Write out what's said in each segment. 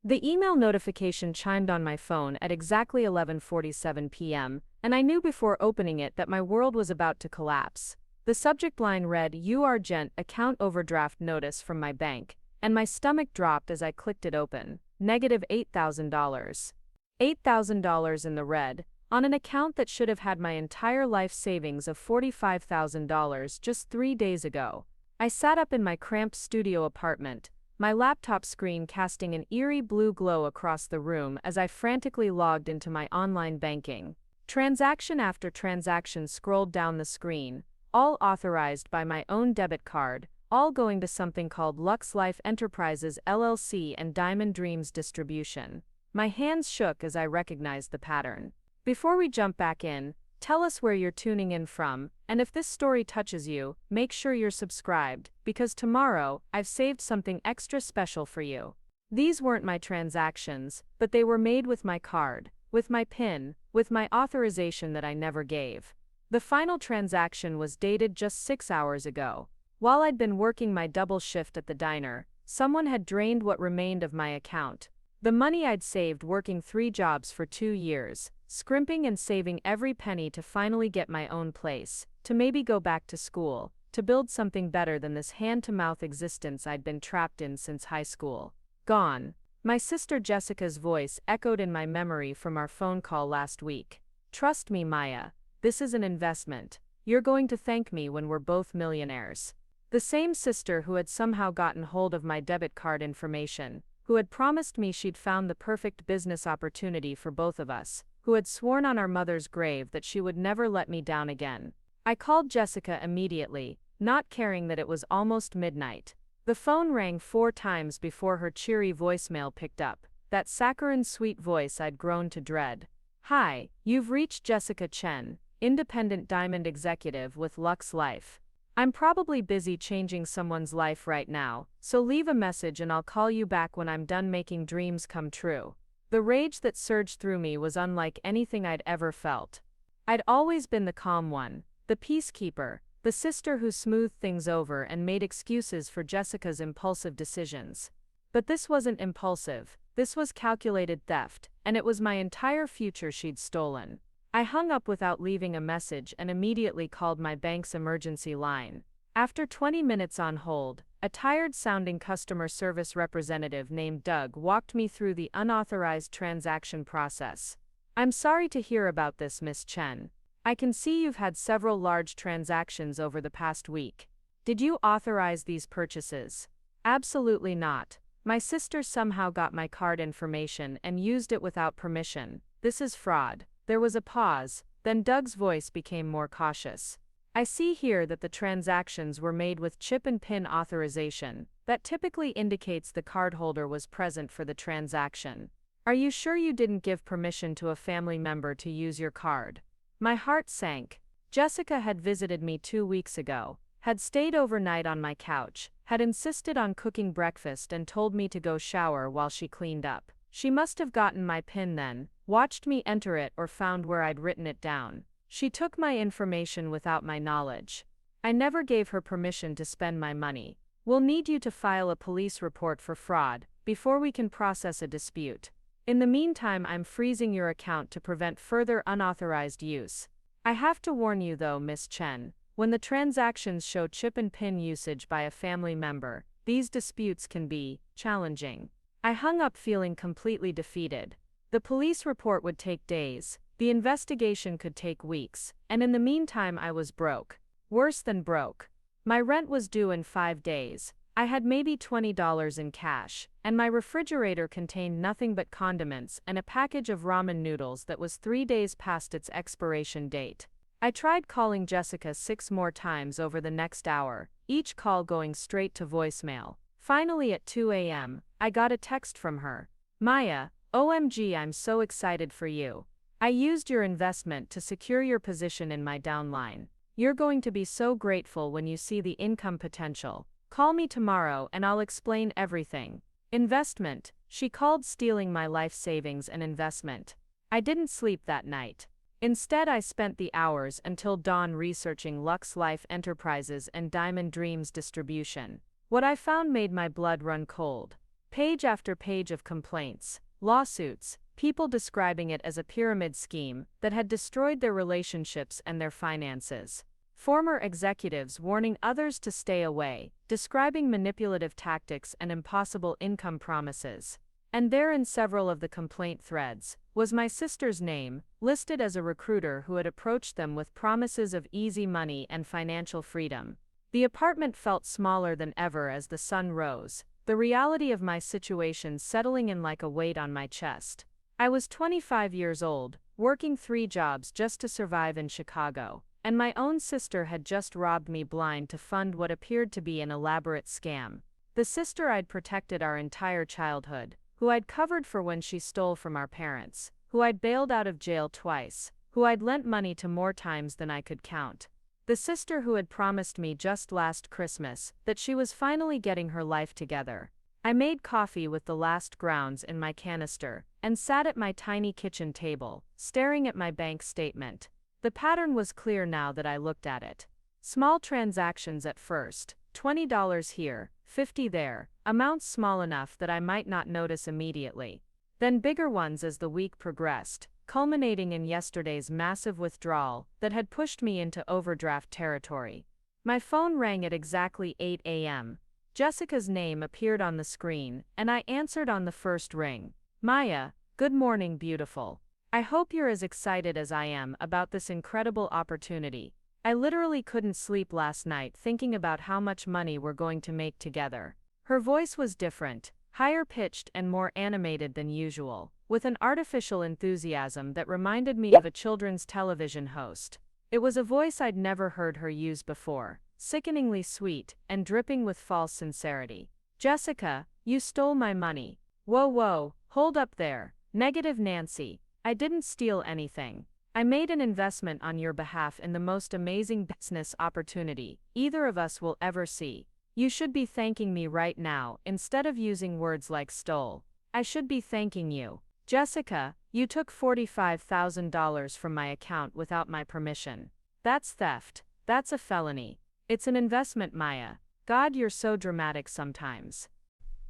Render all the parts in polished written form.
The email notification chimed on my phone at exactly 11:47 p.m., and I knew before opening it that my world was about to collapse. The subject line read, "You are Gent account overdraft notice from my bank," and my stomach dropped as I clicked it open. Negative $8,000. $8,000 in the red, on an account that should have had my entire life savings of $45,000 just 3 days ago. I sat up in my cramped studio apartment, my laptop screen casting an eerie blue glow across the room as I frantically logged into my online banking. Transaction after transaction scrolled down the screen, all authorized by my own debit card, all going to something called Lux Life Enterprises LLC and Diamond Dreams Distribution. My hands shook as I recognized the pattern. Before we jump back in, tell us where you're tuning in from, and if this story touches you, make sure you're subscribed, because tomorrow, I've saved something extra special for you. These weren't my transactions, but they were made with my card, with my PIN, with my authorization that I never gave. The final transaction was dated just 6 hours ago. While I'd been working my double shift at the diner, someone had drained what remained of my account. The money I'd saved working 3 jobs for 2 years, scrimping and saving every penny to finally get my own place, to maybe go back to school, to build something better than this hand-to-mouth existence I'd been trapped in since high school. Gone. My sister Jessica's voice echoed in my memory from our phone call last week. "Trust me, Maya, this is an investment. You're going to thank me when we're both millionaires." The same sister who had somehow gotten hold of my debit card information, who had promised me she'd found the perfect business opportunity for both of us, who had sworn on our mother's grave that she would never let me down again. I called Jessica immediately, not caring that it was almost midnight. The phone rang 4 times before her cheery voicemail picked up, that saccharine sweet voice I'd grown to dread. "Hi, you've reached Jessica Chen, independent diamond executive with Lux Life. I'm probably busy changing someone's life right now, so leave a message and I'll call you back when I'm done making dreams come true." The rage that surged through me was unlike anything I'd ever felt. I'd always been the calm one, the peacekeeper, the sister who smoothed things over and made excuses for Jessica's impulsive decisions. But this wasn't impulsive, this was calculated theft, and it was my entire future she'd stolen. I hung up without leaving a message and immediately called my bank's emergency line. After 20 minutes on hold, a tired-sounding customer service representative named Doug walked me through the unauthorized transaction process. "I'm sorry to hear about this, Miss Chen. I can see you've had several large transactions over the past week. Did you authorize these purchases?" "Absolutely not. My sister somehow got my card information and used it without permission. This is fraud." There was a pause, then Doug's voice became more cautious. "I see here that the transactions were made with chip and PIN authorization. That typically indicates the cardholder was present for the transaction. Are you sure you didn't give permission to a family member to use your card?" My heart sank. Jessica had visited me 2 weeks ago, had stayed overnight on my couch, had insisted on cooking breakfast and told me to go shower while she cleaned up. She must have gotten my PIN then, watched me enter it or found where I'd written it down. She took my information without my knowledge. I never gave her permission to spend my money. We'll need you to file a police report for fraud before we can process a dispute. In the meantime, I'm freezing your account to prevent further unauthorized use. I have to warn you though, Miss Chen, when the transactions show chip and PIN usage by a family member, these disputes can be challenging. I hung up feeling completely defeated. The police report would take days, the investigation could take weeks, and in the meantime I was broke. Worse than broke. My rent was due in 5 days. I had maybe $20 in cash, and my refrigerator contained nothing but condiments and a package of ramen noodles that was 3 days past its expiration date. I tried calling Jessica 6 more times over the next hour, each call going straight to voicemail. Finally at 2 a.m., I got a text from her. "Maya, OMG, I'm so excited for you. I used your investment to secure your position in my downline. You're going to be so grateful when you see the income potential. Call me tomorrow and I'll explain everything." Investment, she called stealing my life savings an investment. I didn't sleep that night. Instead, I spent the hours until dawn researching Lux Life Enterprises and Diamond Dreams Distribution. What I found made my blood run cold. Page after page of complaints, lawsuits, people describing it as a pyramid scheme that had destroyed their relationships and their finances. Former executives warning others to stay away, describing manipulative tactics and impossible income promises. And there in several of the complaint threads was my sister's name, listed as a recruiter who had approached them with promises of easy money and financial freedom. The apartment felt smaller than ever as the sun rose, the reality of my situation settling in like a weight on my chest. I was 25 years old, working 3 jobs just to survive in Chicago, and my own sister had just robbed me blind to fund what appeared to be an elaborate scam. The sister I'd protected our entire childhood, who I'd covered for when she stole from our parents, who I'd bailed out of jail twice, who I'd lent money to more times than I could count. The sister who had promised me just last Christmas that she was finally getting her life together. I made coffee with the last grounds in my canister, and sat at my tiny kitchen table, staring at my bank statement. The pattern was clear now that I looked at it. Small transactions at first, $20 here, $50 there, amounts small enough that I might not notice immediately. Then bigger ones as the week progressed, culminating in yesterday's massive withdrawal that had pushed me into overdraft territory. My phone rang at exactly 8 a.m. Jessica's name appeared on the screen, and I answered on the first ring. Maya, good morning, beautiful. I hope you're as excited as I am about this incredible opportunity. I literally couldn't sleep last night thinking about how much money we're going to make together. Her voice was different, higher pitched and more animated than usual, with an artificial enthusiasm that reminded me of a children's television host. It was a voice I'd never heard her use before, sickeningly sweet and dripping with false sincerity. Jessica, you stole my money. Whoa, hold up there. Negative Nancy. I didn't steal anything. I made an investment on your behalf in the most amazing business opportunity either of us will ever see. You should be thanking me right now instead of using words like stole. I should be thanking you. Jessica, you took $45,000 from my account without my permission. That's theft. That's a felony. It's an investment, Maya. God, you're so dramatic sometimes.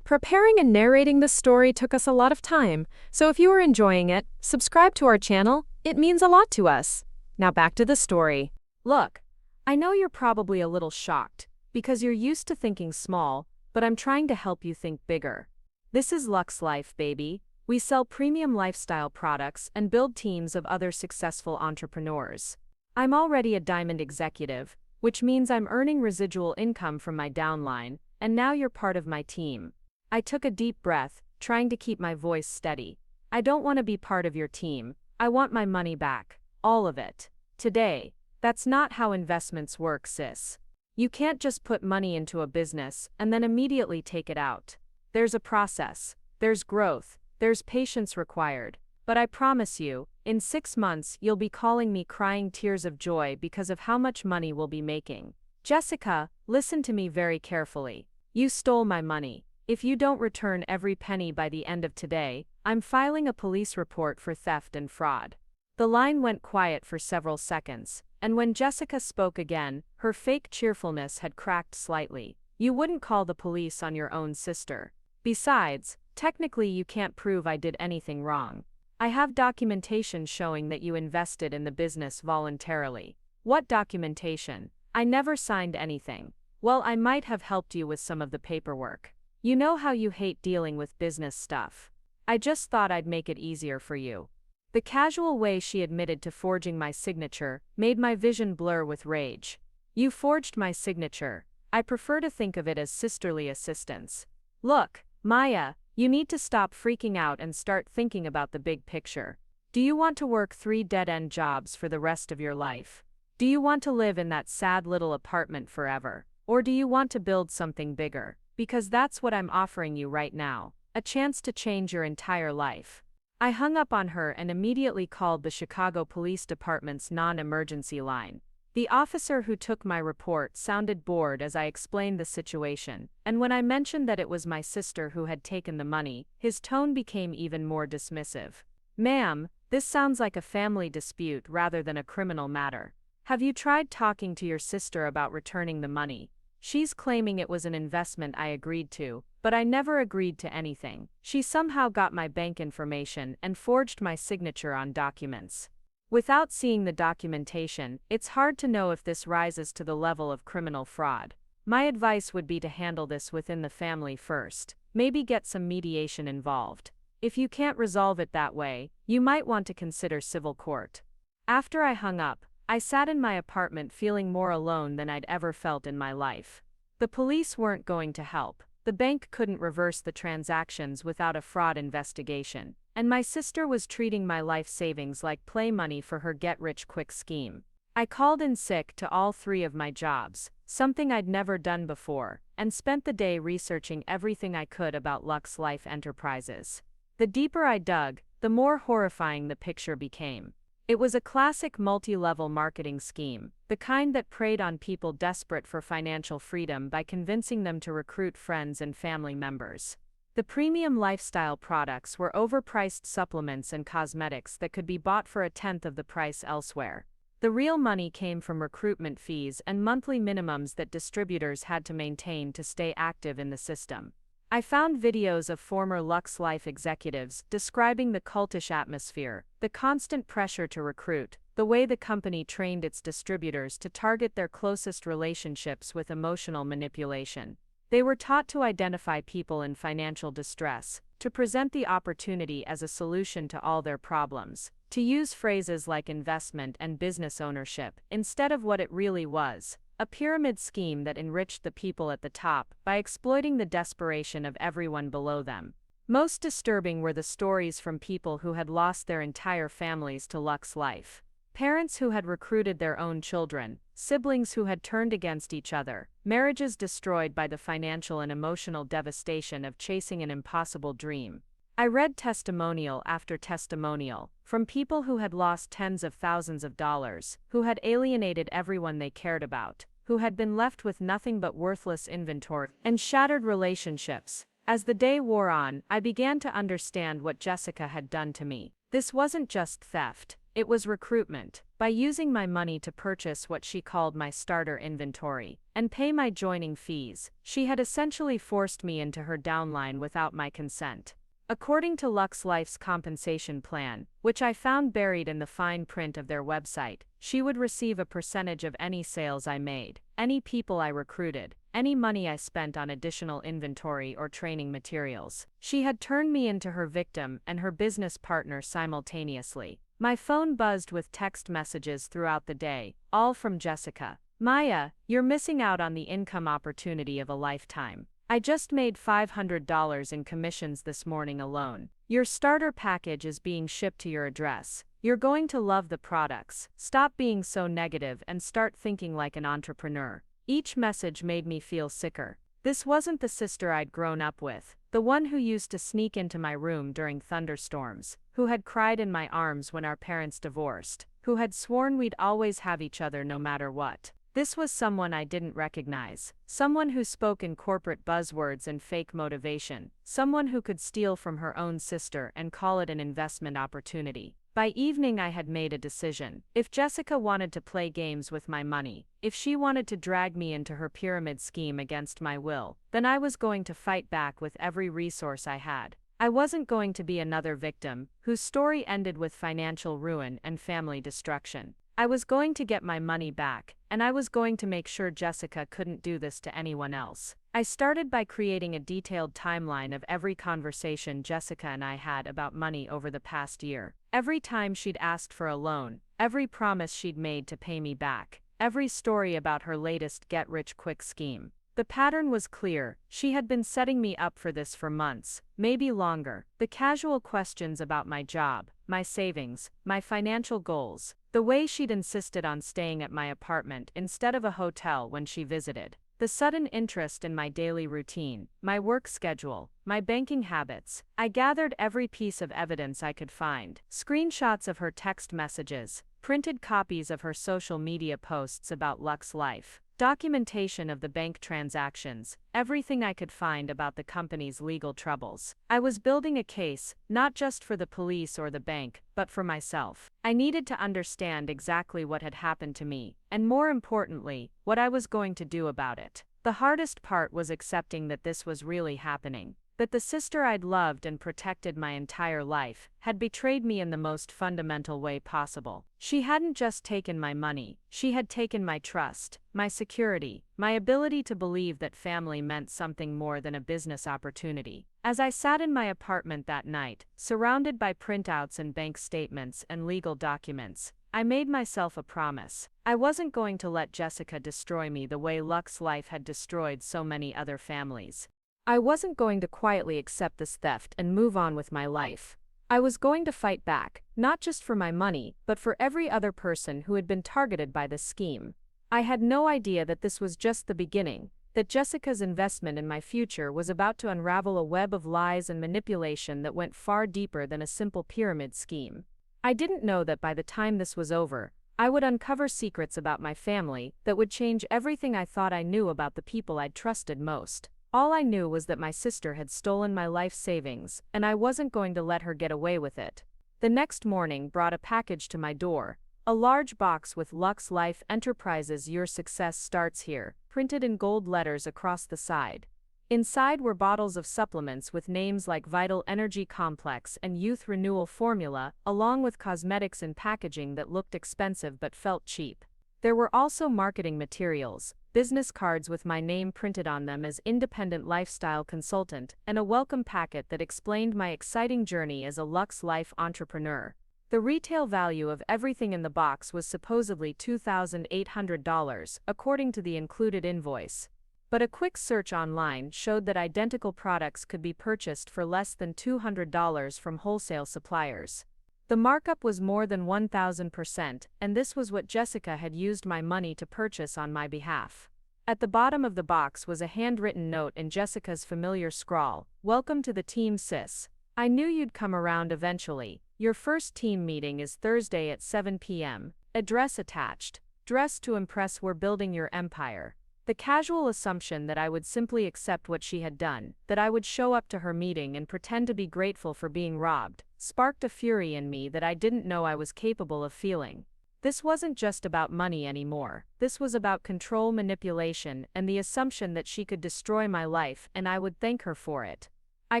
Preparing and narrating this story took us a lot of time, so if you are enjoying it, subscribe to our channel. It means a lot to us. Now back to the story. Look, I know you're probably a little shocked, because you're used to thinking small, but I'm trying to help you think bigger. This is Lux Life, baby. We sell premium lifestyle products and build teams of other successful entrepreneurs. I'm already a diamond executive, which means I'm earning residual income from my downline, and now you're part of my team. I took a deep breath, trying to keep my voice steady. I don't want to be part of your team. I want my money back. All of it. Today. That's not how investments work, sis. You can't just put money into a business and then immediately take it out. There's a process. There's growth. There's patience required. But I promise you, in 6 months you'll be calling me crying tears of joy because of how much money we'll be making. Jessica, listen to me very carefully. You stole my money. If you don't return every penny by the end of today, I'm filing a police report for theft and fraud. The line went quiet for several seconds, and when Jessica spoke again, her fake cheerfulness had cracked slightly. You wouldn't call the police on your own sister. Besides, technically you can't prove I did anything wrong. I have documentation showing that you invested in the business voluntarily. What documentation? I never signed anything. Well, I might have helped you with some of the paperwork. You know how you hate dealing with business stuff. I just thought I'd make it easier for you. The casual way she admitted to forging my signature made my vision blur with rage. You forged my signature. I prefer to think of it as sisterly assistance. Look, Maya, you need to stop freaking out and start thinking about the big picture. Do you want to work 3 dead-end jobs for the rest of your life? Do you want to live in that sad little apartment forever? Or do you want to build something bigger? Because that's what I'm offering you right now, a chance to change your entire life. I hung up on her and immediately called the Chicago Police Department's non-emergency line. The officer who took my report sounded bored as I explained the situation, and when I mentioned that it was my sister who had taken the money, his tone became even more dismissive. Ma'am, this sounds like a family dispute rather than a criminal matter. Have you tried talking to your sister about returning the money? She's claiming it was an investment I agreed to, but I never agreed to anything. She somehow got my bank information and forged my signature on documents. Without seeing the documentation, it's hard to know if this rises to the level of criminal fraud. My advice would be to handle this within the family first, maybe get some mediation involved. If you can't resolve it that way, you might want to consider civil court. After I hung up, I sat in my apartment feeling more alone than I'd ever felt in my life. The police weren't going to help. The bank couldn't reverse the transactions without a fraud investigation, and my sister was treating my life savings like play money for her get-rich-quick scheme. I called in sick to all 3 of my jobs, something I'd never done before, and spent the day researching everything I could about Lux Life Enterprises. The deeper I dug, the more horrifying the picture became. It was a classic multi-level marketing scheme, the kind that preyed on people desperate for financial freedom by convincing them to recruit friends and family members. The premium lifestyle products were overpriced supplements and cosmetics that could be bought for 1/10 of the price elsewhere. The real money came from recruitment fees and monthly minimums that distributors had to maintain to stay active in the system. I found videos of former Lux Life executives describing the cultish atmosphere, the constant pressure to recruit, the way the company trained its distributors to target their closest relationships with emotional manipulation. They were taught to identify people in financial distress, to present the opportunity as a solution to all their problems, to use phrases like investment and business ownership instead of what it really was. A pyramid scheme that enriched the people at the top by exploiting the desperation of everyone below them. Most disturbing were the stories from people who had lost their entire families to Lux Life. Parents who had recruited their own children, siblings who had turned against each other, marriages destroyed by the financial and emotional devastation of chasing an impossible dream. I read testimonial after testimonial, from people who had lost tens of thousands of dollars, who had alienated everyone they cared about, who had been left with nothing but worthless inventory and shattered relationships. As the day wore on, I began to understand what Jessica had done to me. This wasn't just theft, it was recruitment. By using my money to purchase what she called my starter inventory, and pay my joining fees, she had essentially forced me into her downline without my consent. According to Lux Life's compensation plan, which I found buried in the fine print of their website, she would receive a percentage of any sales I made, any people I recruited, any money I spent on additional inventory or training materials. She had turned me into her victim and her business partner simultaneously. My phone buzzed with text messages throughout the day, all from Jessica. "Maya, you're missing out on the income opportunity of a lifetime. I just made $500 in commissions this morning alone. Your starter package is being shipped to your address. You're going to love the products. Stop being so negative and start thinking like an entrepreneur." Each message made me feel sicker. This wasn't the sister I'd grown up with, the one who used to sneak into my room during thunderstorms, who had cried in my arms when our parents divorced, who had sworn we'd always have each other no matter what. This was someone I didn't recognize, someone who spoke in corporate buzzwords and fake motivation, someone who could steal from her own sister and call it an investment opportunity. By evening I had made a decision. If Jessica wanted to play games with my money, if she wanted to drag me into her pyramid scheme against my will, then I was going to fight back with every resource I had. I wasn't going to be another victim, whose story ended with financial ruin and family destruction. I was going to get my money back, and I was going to make sure Jessica couldn't do this to anyone else. I started by creating a detailed timeline of every conversation Jessica and I had about money over the past year. Every time she'd asked for a loan, every promise she'd made to pay me back, every story about her latest get-rich-quick scheme. The pattern was clear. She had been setting me up for this for months, maybe longer. The casual questions about my job, my savings, my financial goals, the way she'd insisted on staying at my apartment instead of a hotel when she visited, the sudden interest in my daily routine, my work schedule, my banking habits. I gathered every piece of evidence I could find: screenshots of her text messages, printed copies of her social media posts about Lux Life, documentation of the bank transactions, everything I could find about the company's legal troubles. I was building a case, not just for the police or the bank, but for myself. I needed to understand exactly what had happened to me, and more importantly, what I was going to do about it. The hardest part was accepting that this was really happening. That the sister I'd loved and protected my entire life had betrayed me in the most fundamental way possible. She hadn't just taken my money, she had taken my trust, my security, my ability to believe that family meant something more than a business opportunity. As I sat in my apartment that night, surrounded by printouts and bank statements and legal documents, I made myself a promise. I wasn't going to let Jessica destroy me the way Luck's life had destroyed so many other families. I wasn't going to quietly accept this theft and move on with my life. I was going to fight back, not just for my money, but for every other person who had been targeted by this scheme. I had no idea that this was just the beginning, that Jessica's investment in my future was about to unravel a web of lies and manipulation that went far deeper than a simple pyramid scheme. I didn't know that by the time this was over, I would uncover secrets about my family that would change everything I thought I knew about the people I'd trusted most. All I knew was that my sister had stolen my life savings, and I wasn't going to let her get away with it. The next morning brought a package to my door, a large box with Lux Life Enterprises Your Success Starts Here, printed in gold letters across the side. Inside were bottles of supplements with names like Vital Energy Complex and Youth Renewal Formula, along with cosmetics and packaging that looked expensive but felt cheap. There were also marketing materials, business cards with my name printed on them as independent lifestyle consultant, and a welcome packet that explained my exciting journey as a Lux Life entrepreneur. The retail value of everything in the box was supposedly $2,800, according to the included invoice. But a quick search online showed that identical products could be purchased for less than $200 from wholesale suppliers. The markup was more than 1,000%, and this was what Jessica had used my money to purchase on my behalf. At the bottom of the box was a handwritten note in Jessica's familiar scrawl, "Welcome to the team, sis. I knew you'd come around eventually. Your first team meeting is Thursday at 7 p.m. Address attached. Dress to impress. We're building your empire." The casual assumption that I would simply accept what she had done, that I would show up to her meeting and pretend to be grateful for being robbed, sparked a fury in me that I didn't know I was capable of feeling. This wasn't just about money anymore. This was about control, manipulation, and the assumption that she could destroy my life and I would thank her for it. I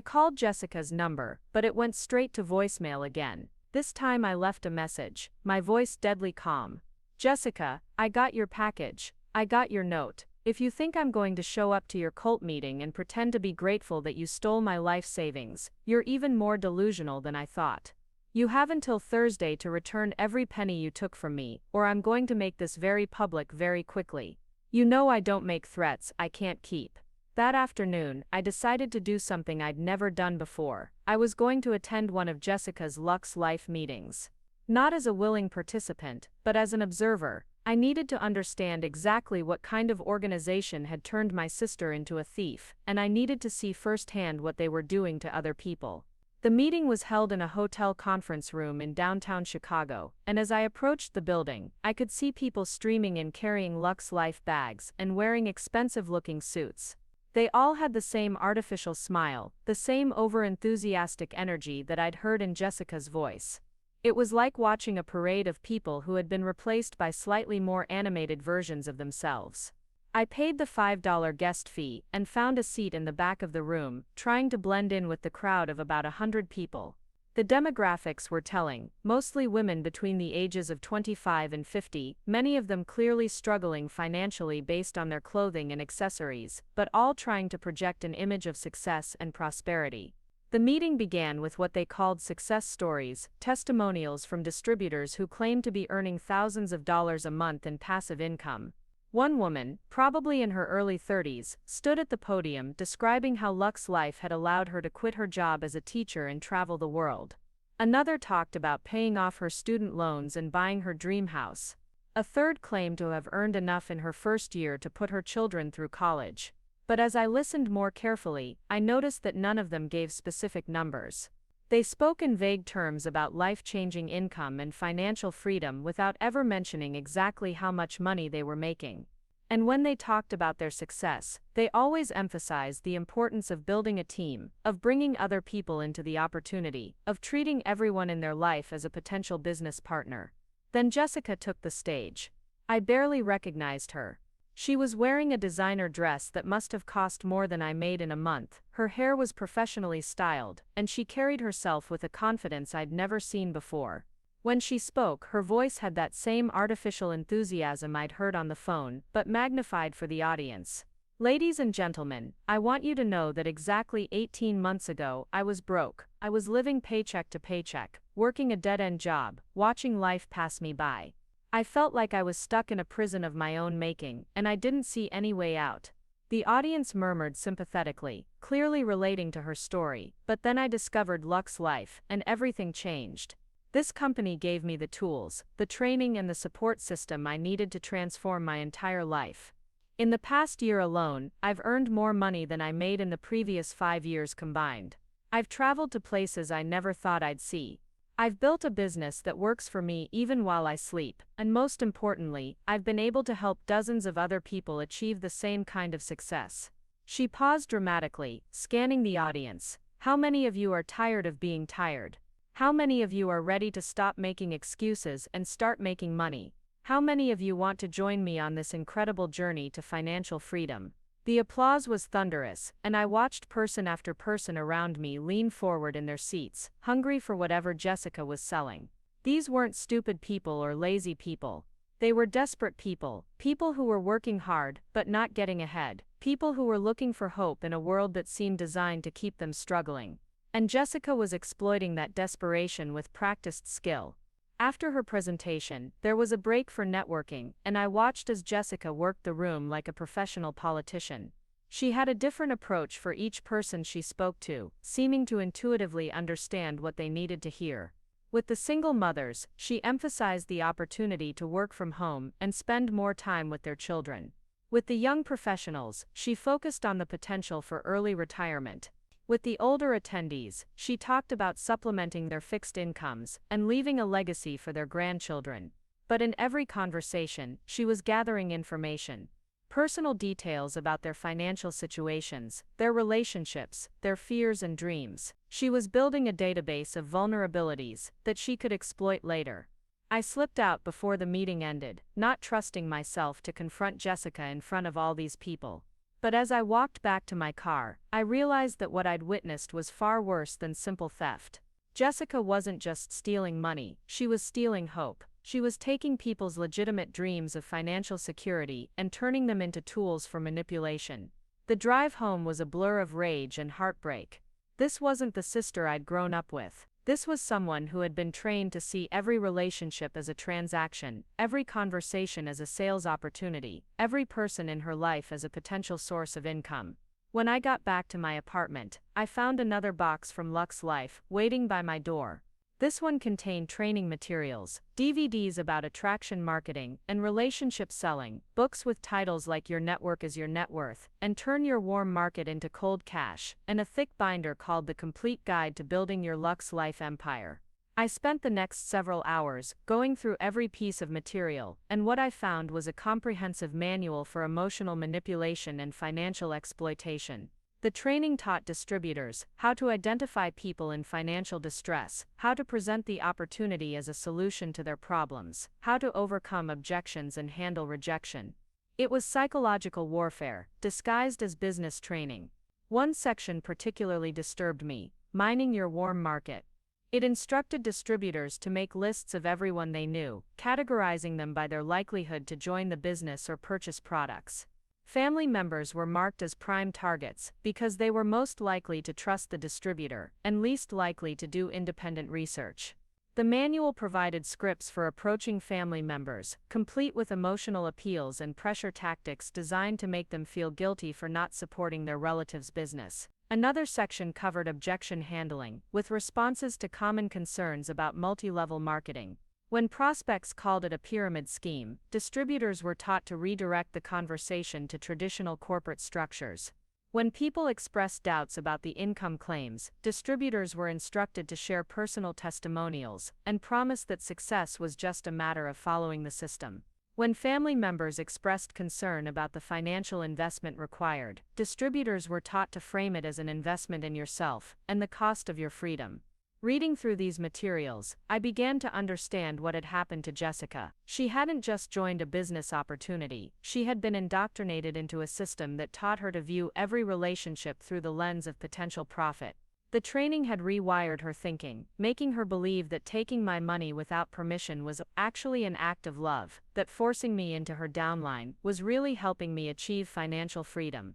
called Jessica's number, but it went straight to voicemail again. This time I left a message, my voice deadly calm. "Jessica, I got your package. I got your note. If you think I'm going to show up to your cult meeting and pretend to be grateful that you stole my life savings, you're even more delusional than I thought. You have until Thursday to return every penny you took from me, or I'm going to make this very public very quickly. You know I don't make threats I can't keep." That afternoon, I decided to do something I'd never done before. I was going to attend one of Jessica's Lux Life meetings. Not as a willing participant, but as an observer. I needed to understand exactly what kind of organization had turned my sister into a thief, and I needed to see firsthand what they were doing to other people. The meeting was held in a hotel conference room in downtown Chicago, and as I approached the building, I could see people streaming in carrying Lux Life bags and wearing expensive-looking suits. They all had the same artificial smile, the same over-enthusiastic energy that I'd heard in Jessica's voice. It was like watching a parade of people who had been replaced by slightly more animated versions of themselves. I paid the $5 guest fee and found a seat in the back of the room, trying to blend in with the crowd of about 100 people. The demographics were telling, mostly women between the ages of 25 and 50, many of them clearly struggling financially based on their clothing and accessories, but all trying to project an image of success and prosperity. The meeting began with what they called success stories, testimonials from distributors who claimed to be earning thousands of dollars a month in passive income. One woman, probably in her early 30s, stood at the podium describing how Lux Life had allowed her to quit her job as a teacher and travel the world. Another talked about paying off her student loans and buying her dream house. A third claimed to have earned enough in her first year to put her children through college. But as I listened more carefully, I noticed that none of them gave specific numbers. They spoke in vague terms about life-changing income and financial freedom without ever mentioning exactly how much money they were making. And when they talked about their success, they always emphasized the importance of building a team, of bringing other people into the opportunity, of treating everyone in their life as a potential business partner. Then Jessica took the stage. I barely recognized her. She was wearing a designer dress that must have cost more than I made in a month, her hair was professionally styled, and she carried herself with a confidence I'd never seen before. When she spoke, her voice had that same artificial enthusiasm I'd heard on the phone, but magnified for the audience. Ladies and gentlemen, I want you to know that exactly 18 months ago, I was broke. I was living paycheck to paycheck, working a dead-end job, watching life pass me by. I felt like I was stuck in a prison of my own making, and I didn't see any way out. The audience murmured sympathetically, clearly relating to her story, but then I discovered Luxe Life, and everything changed. This company gave me the tools, the training and the support system I needed to transform my entire life. In the past year alone, I've earned more money than I made in the previous 5 years combined. I've traveled to places I never thought I'd see. I've built a business that works for me even while I sleep, and most importantly, I've been able to help dozens of other people achieve the same kind of success. She paused dramatically, scanning the audience. How many of you are tired of being tired? How many of you are ready to stop making excuses and start making money? How many of you want to join me on this incredible journey to financial freedom? The applause was thunderous, and I watched person after person around me lean forward in their seats, hungry for whatever Jessica was selling. These weren't stupid people or lazy people. They were desperate people, people who were working hard but not getting ahead, people who were looking for hope in a world that seemed designed to keep them struggling. And Jessica was exploiting that desperation with practiced skill. After her presentation, there was a break for networking, and I watched as Jessica worked the room like a professional politician. She had a different approach for each person she spoke to, seeming to intuitively understand what they needed to hear. With the single mothers, she emphasized the opportunity to work from home and spend more time with their children. With the young professionals, she focused on the potential for early retirement. With the older attendees, she talked about supplementing their fixed incomes and leaving a legacy for their grandchildren. But in every conversation, she was gathering information. Personal details about their financial situations, their relationships, their fears and dreams. She was building a database of vulnerabilities that she could exploit later. I slipped out before the meeting ended, not trusting myself to confront Jessica in front of all these people. But as I walked back to my car, I realized that what I'd witnessed was far worse than simple theft. Jessica wasn't just stealing money, she was stealing hope. She was taking people's legitimate dreams of financial security and turning them into tools for manipulation. The drive home was a blur of rage and heartbreak. This wasn't the sister I'd grown up with. This was someone who had been trained to see every relationship as a transaction, every conversation as a sales opportunity, every person in her life as a potential source of income. When I got back to my apartment, I found another box from Luxe Life waiting by my door. This one contained training materials, DVDs about attraction marketing and relationship selling, books with titles like Your Network is Your Net Worth, and Turn Your Warm Market into Cold Cash, and a thick binder called The Complete Guide to Building Your Luxe Life Empire. I spent the next several hours going through every piece of material, and what I found was a comprehensive manual for emotional manipulation and financial exploitation. The training taught distributors how to identify people in financial distress, how to present the opportunity as a solution to their problems, how to overcome objections and handle rejection. It was psychological warfare, disguised as business training. One section particularly disturbed me: mining your warm market. It instructed distributors to make lists of everyone they knew, categorizing them by their likelihood to join the business or purchase products. Family members were marked as prime targets because they were most likely to trust the distributor and least likely to do independent research. The manual provided scripts for approaching family members, complete with emotional appeals and pressure tactics designed to make them feel guilty for not supporting their relative's business. Another section covered objection handling, with responses to common concerns about multi-level marketing. When prospects called it a pyramid scheme, distributors were taught to redirect the conversation to traditional corporate structures. When people expressed doubts about the income claims, distributors were instructed to share personal testimonials and promised that success was just a matter of following the system. When family members expressed concern about the financial investment required, distributors were taught to frame it as an investment in yourself and the cost of your freedom. Reading through these materials, I began to understand what had happened to Jessica. She hadn't just joined a business opportunity, she had been indoctrinated into a system that taught her to view every relationship through the lens of potential profit. The training had rewired her thinking, making her believe that taking my money without permission was actually an act of love, that forcing me into her downline was really helping me achieve financial freedom.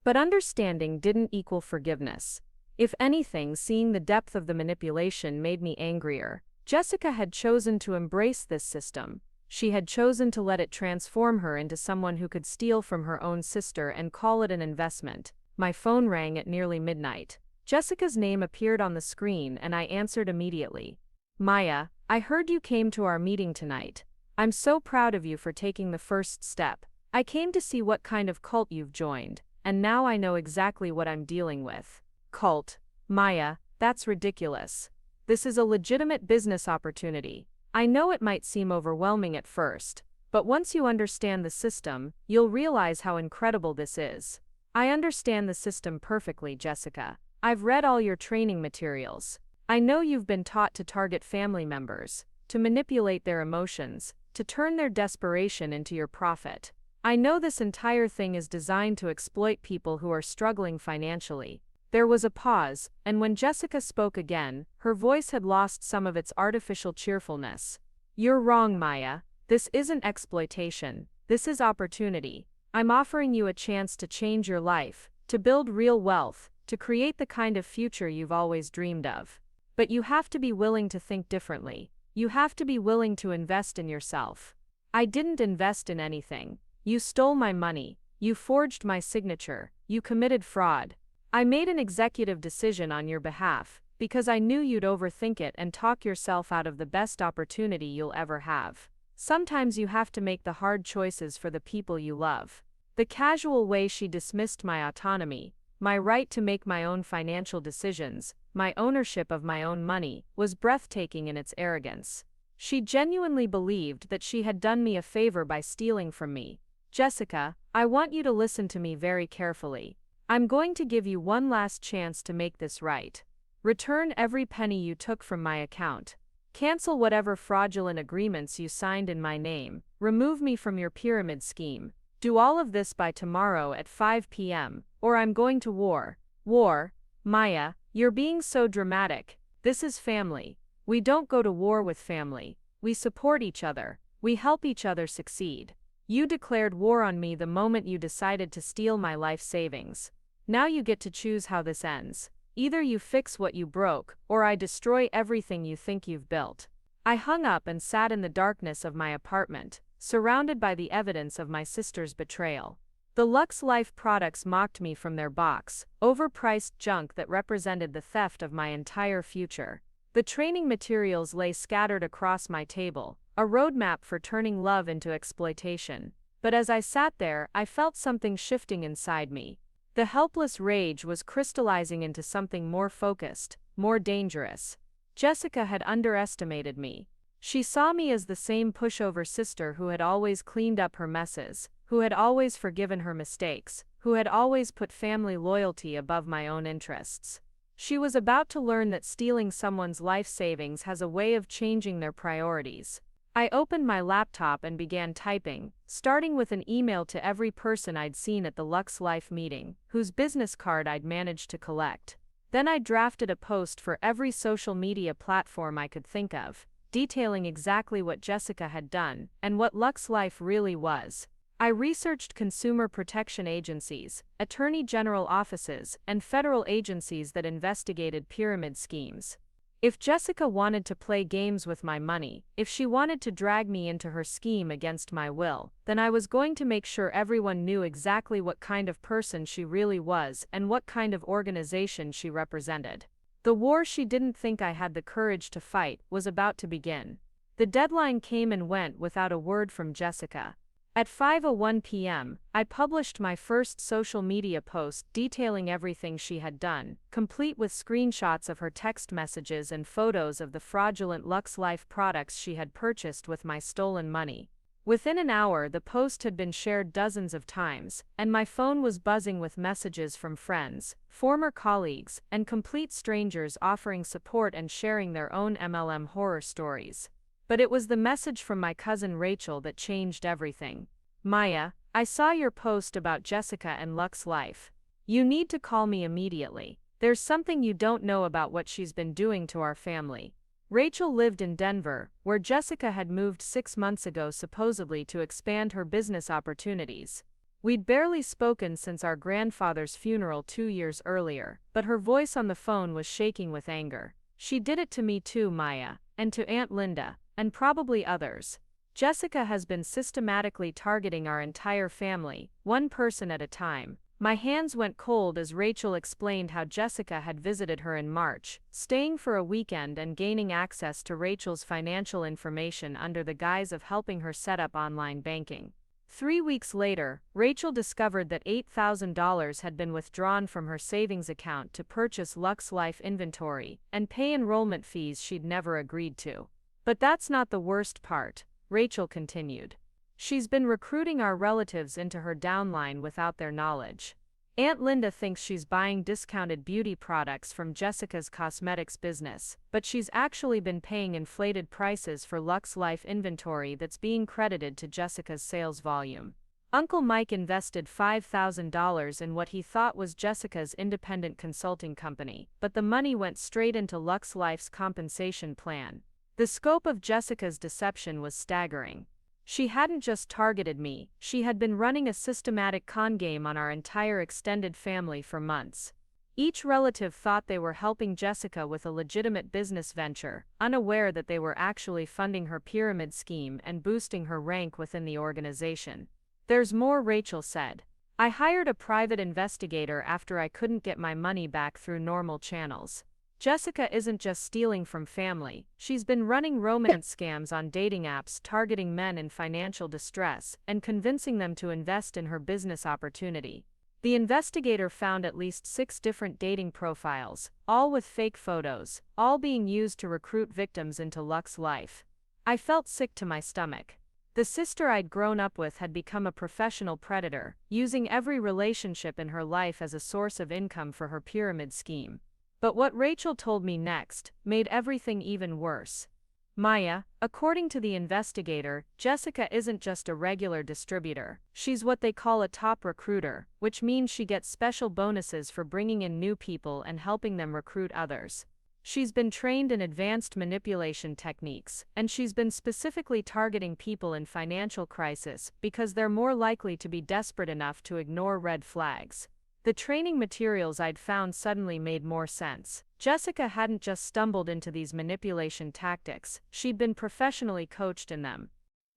But understanding didn't equal forgiveness. If anything, seeing the depth of the manipulation made me angrier. Jessica had chosen to embrace this system. She had chosen to let it transform her into someone who could steal from her own sister and call it an investment. My phone rang at nearly midnight. Jessica's name appeared on the screen and I answered immediately. "Maya, I heard you came to our meeting tonight. I'm so proud of you for taking the first step. I came to see what kind of cult you've joined, and now I know exactly what I'm dealing with." "Cult? Maya, that's ridiculous. This is a legitimate business opportunity. I know it might seem overwhelming at first, but once you understand the system, you'll realize how incredible this is." "I understand the system perfectly, Jessica. I've read all your training materials. I know you've been taught to target family members, to manipulate their emotions, to turn their desperation into your profit. I know this entire thing is designed to exploit people who are struggling financially." There was a pause, and when Jessica spoke again, her voice had lost some of its artificial cheerfulness. "You're wrong, Maya. This isn't exploitation. This is opportunity. I'm offering you a chance to change your life, to build real wealth, to create the kind of future you've always dreamed of. But you have to be willing to think differently. You have to be willing to invest in yourself." "I didn't invest in anything. You stole my money. You forged my signature. You committed fraud. I made an executive decision on your behalf, because I knew you'd overthink it and talk yourself out of the best opportunity you'll ever have. Sometimes you have to make the hard choices for the people you love." The casual way she dismissed my autonomy, my right to make my own financial decisions, my ownership of my own money, was breathtaking in its arrogance. She genuinely believed that she had done me a favor by stealing from me. "Jessica, I want you to listen to me very carefully. I'm going to give you one last chance to make this right. Return every penny you took from my account. Cancel whatever fraudulent agreements you signed in my name. Remove me from your pyramid scheme. Do all of this by tomorrow at 5 p.m., or I'm going to war." "War? Maya, you're being so dramatic. This is family. We don't go to war with family. We support each other. We help each other succeed. You declared war on me the moment you decided to steal my life savings. Now you get to choose how this ends. Either you fix what you broke, or I destroy everything you think you've built." I hung up and sat in the darkness of my apartment, surrounded by the evidence of my sister's betrayal. The Lux Life products mocked me from their box, overpriced junk that represented the theft of my entire future. The training materials lay scattered across my table, a roadmap for turning love into exploitation. But as I sat there, I felt something shifting inside me. The helpless rage was crystallizing into something more focused, more dangerous. Jessica had underestimated me. She saw me as the same pushover sister who had always cleaned up her messes, who had always forgiven her mistakes, who had always put family loyalty above my own interests. She was about to learn that stealing someone's life savings has a way of changing their priorities. I opened my laptop and began typing, starting with an email to every person I'd seen at the Lux Life meeting, whose business card I'd managed to collect. Then I drafted a post for every social media platform I could think of, detailing exactly what Jessica had done and what Lux Life really was. I researched consumer protection agencies, attorney general offices, and federal agencies that investigated pyramid schemes. If Jessica wanted to play games with my money, if she wanted to drag me into her scheme against my will, then I was going to make sure everyone knew exactly what kind of person she really was and what kind of organization she represented. The war she didn't think I had the courage to fight was about to begin. The deadline came and went without a word from Jessica. At 5:01 p.m., I published my first social media post detailing everything she had done, complete with screenshots of her text messages and photos of the fraudulent Lux Life products she had purchased with my stolen money. Within an hour, the post had been shared dozens of times, and my phone was buzzing with messages from friends, former colleagues, and complete strangers offering support and sharing their own MLM horror stories. But it was the message from my cousin Rachel that changed everything. "Maya, I saw your post about Jessica and Luck's life. You need to call me immediately. There's something you don't know about what she's been doing to our family." Rachel lived in Denver, where Jessica had moved 6 months ago supposedly to expand her business opportunities. We'd barely spoken since our grandfather's funeral 2 years earlier, but her voice on the phone was shaking with anger. "She did it to me too, Maya, and to Aunt Linda, and probably others. Jessica has been systematically targeting our entire family, one person at a time." My hands went cold as Rachel explained how Jessica had visited her in March, staying for a weekend and gaining access to Rachel's financial information under the guise of helping her set up online banking. 3 weeks later, Rachel discovered that $8,000 had been withdrawn from her savings account to purchase Luck's life inventory and pay enrollment fees she'd never agreed to. "But that's not the worst part," Rachel continued. "She's been recruiting our relatives into her downline without their knowledge. Aunt Linda thinks she's buying discounted beauty products from Jessica's cosmetics business, but she's actually been paying inflated prices for Luck's life inventory that's being credited to Jessica's sales volume. Uncle Mike invested $5,000 in what he thought was Jessica's independent consulting company, but the money went straight into Luck's life's compensation plan." The scope of Jessica's deception was staggering. She hadn't just targeted me, she had been running a systematic con game on our entire extended family for months. Each relative thought they were helping Jessica with a legitimate business venture, unaware that they were actually funding her pyramid scheme and boosting her rank within the organization. "There's more," Rachel said. "I hired a private investigator after I couldn't get my money back through normal channels. Jessica isn't just stealing from family, she's been running romance scams on dating apps targeting men in financial distress and convincing them to invest in her business opportunity." The investigator found at least 6 different dating profiles, all with fake photos, all being used to recruit victims into Luck's life. I felt sick to my stomach. The sister I'd grown up with had become a professional predator, using every relationship in her life as a source of income for her pyramid scheme. But what Rachel told me next made everything even worse. "Maya, according to the investigator, Jessica isn't just a regular distributor. She's what they call a top recruiter, which means she gets special bonuses for bringing in new people and helping them recruit others. She's been trained in advanced manipulation techniques, and she's been specifically targeting people in financial crisis because they're more likely to be desperate enough to ignore red flags." The training materials I'd found suddenly made more sense. Jessica hadn't just stumbled into these manipulation tactics, she'd been professionally coached in them.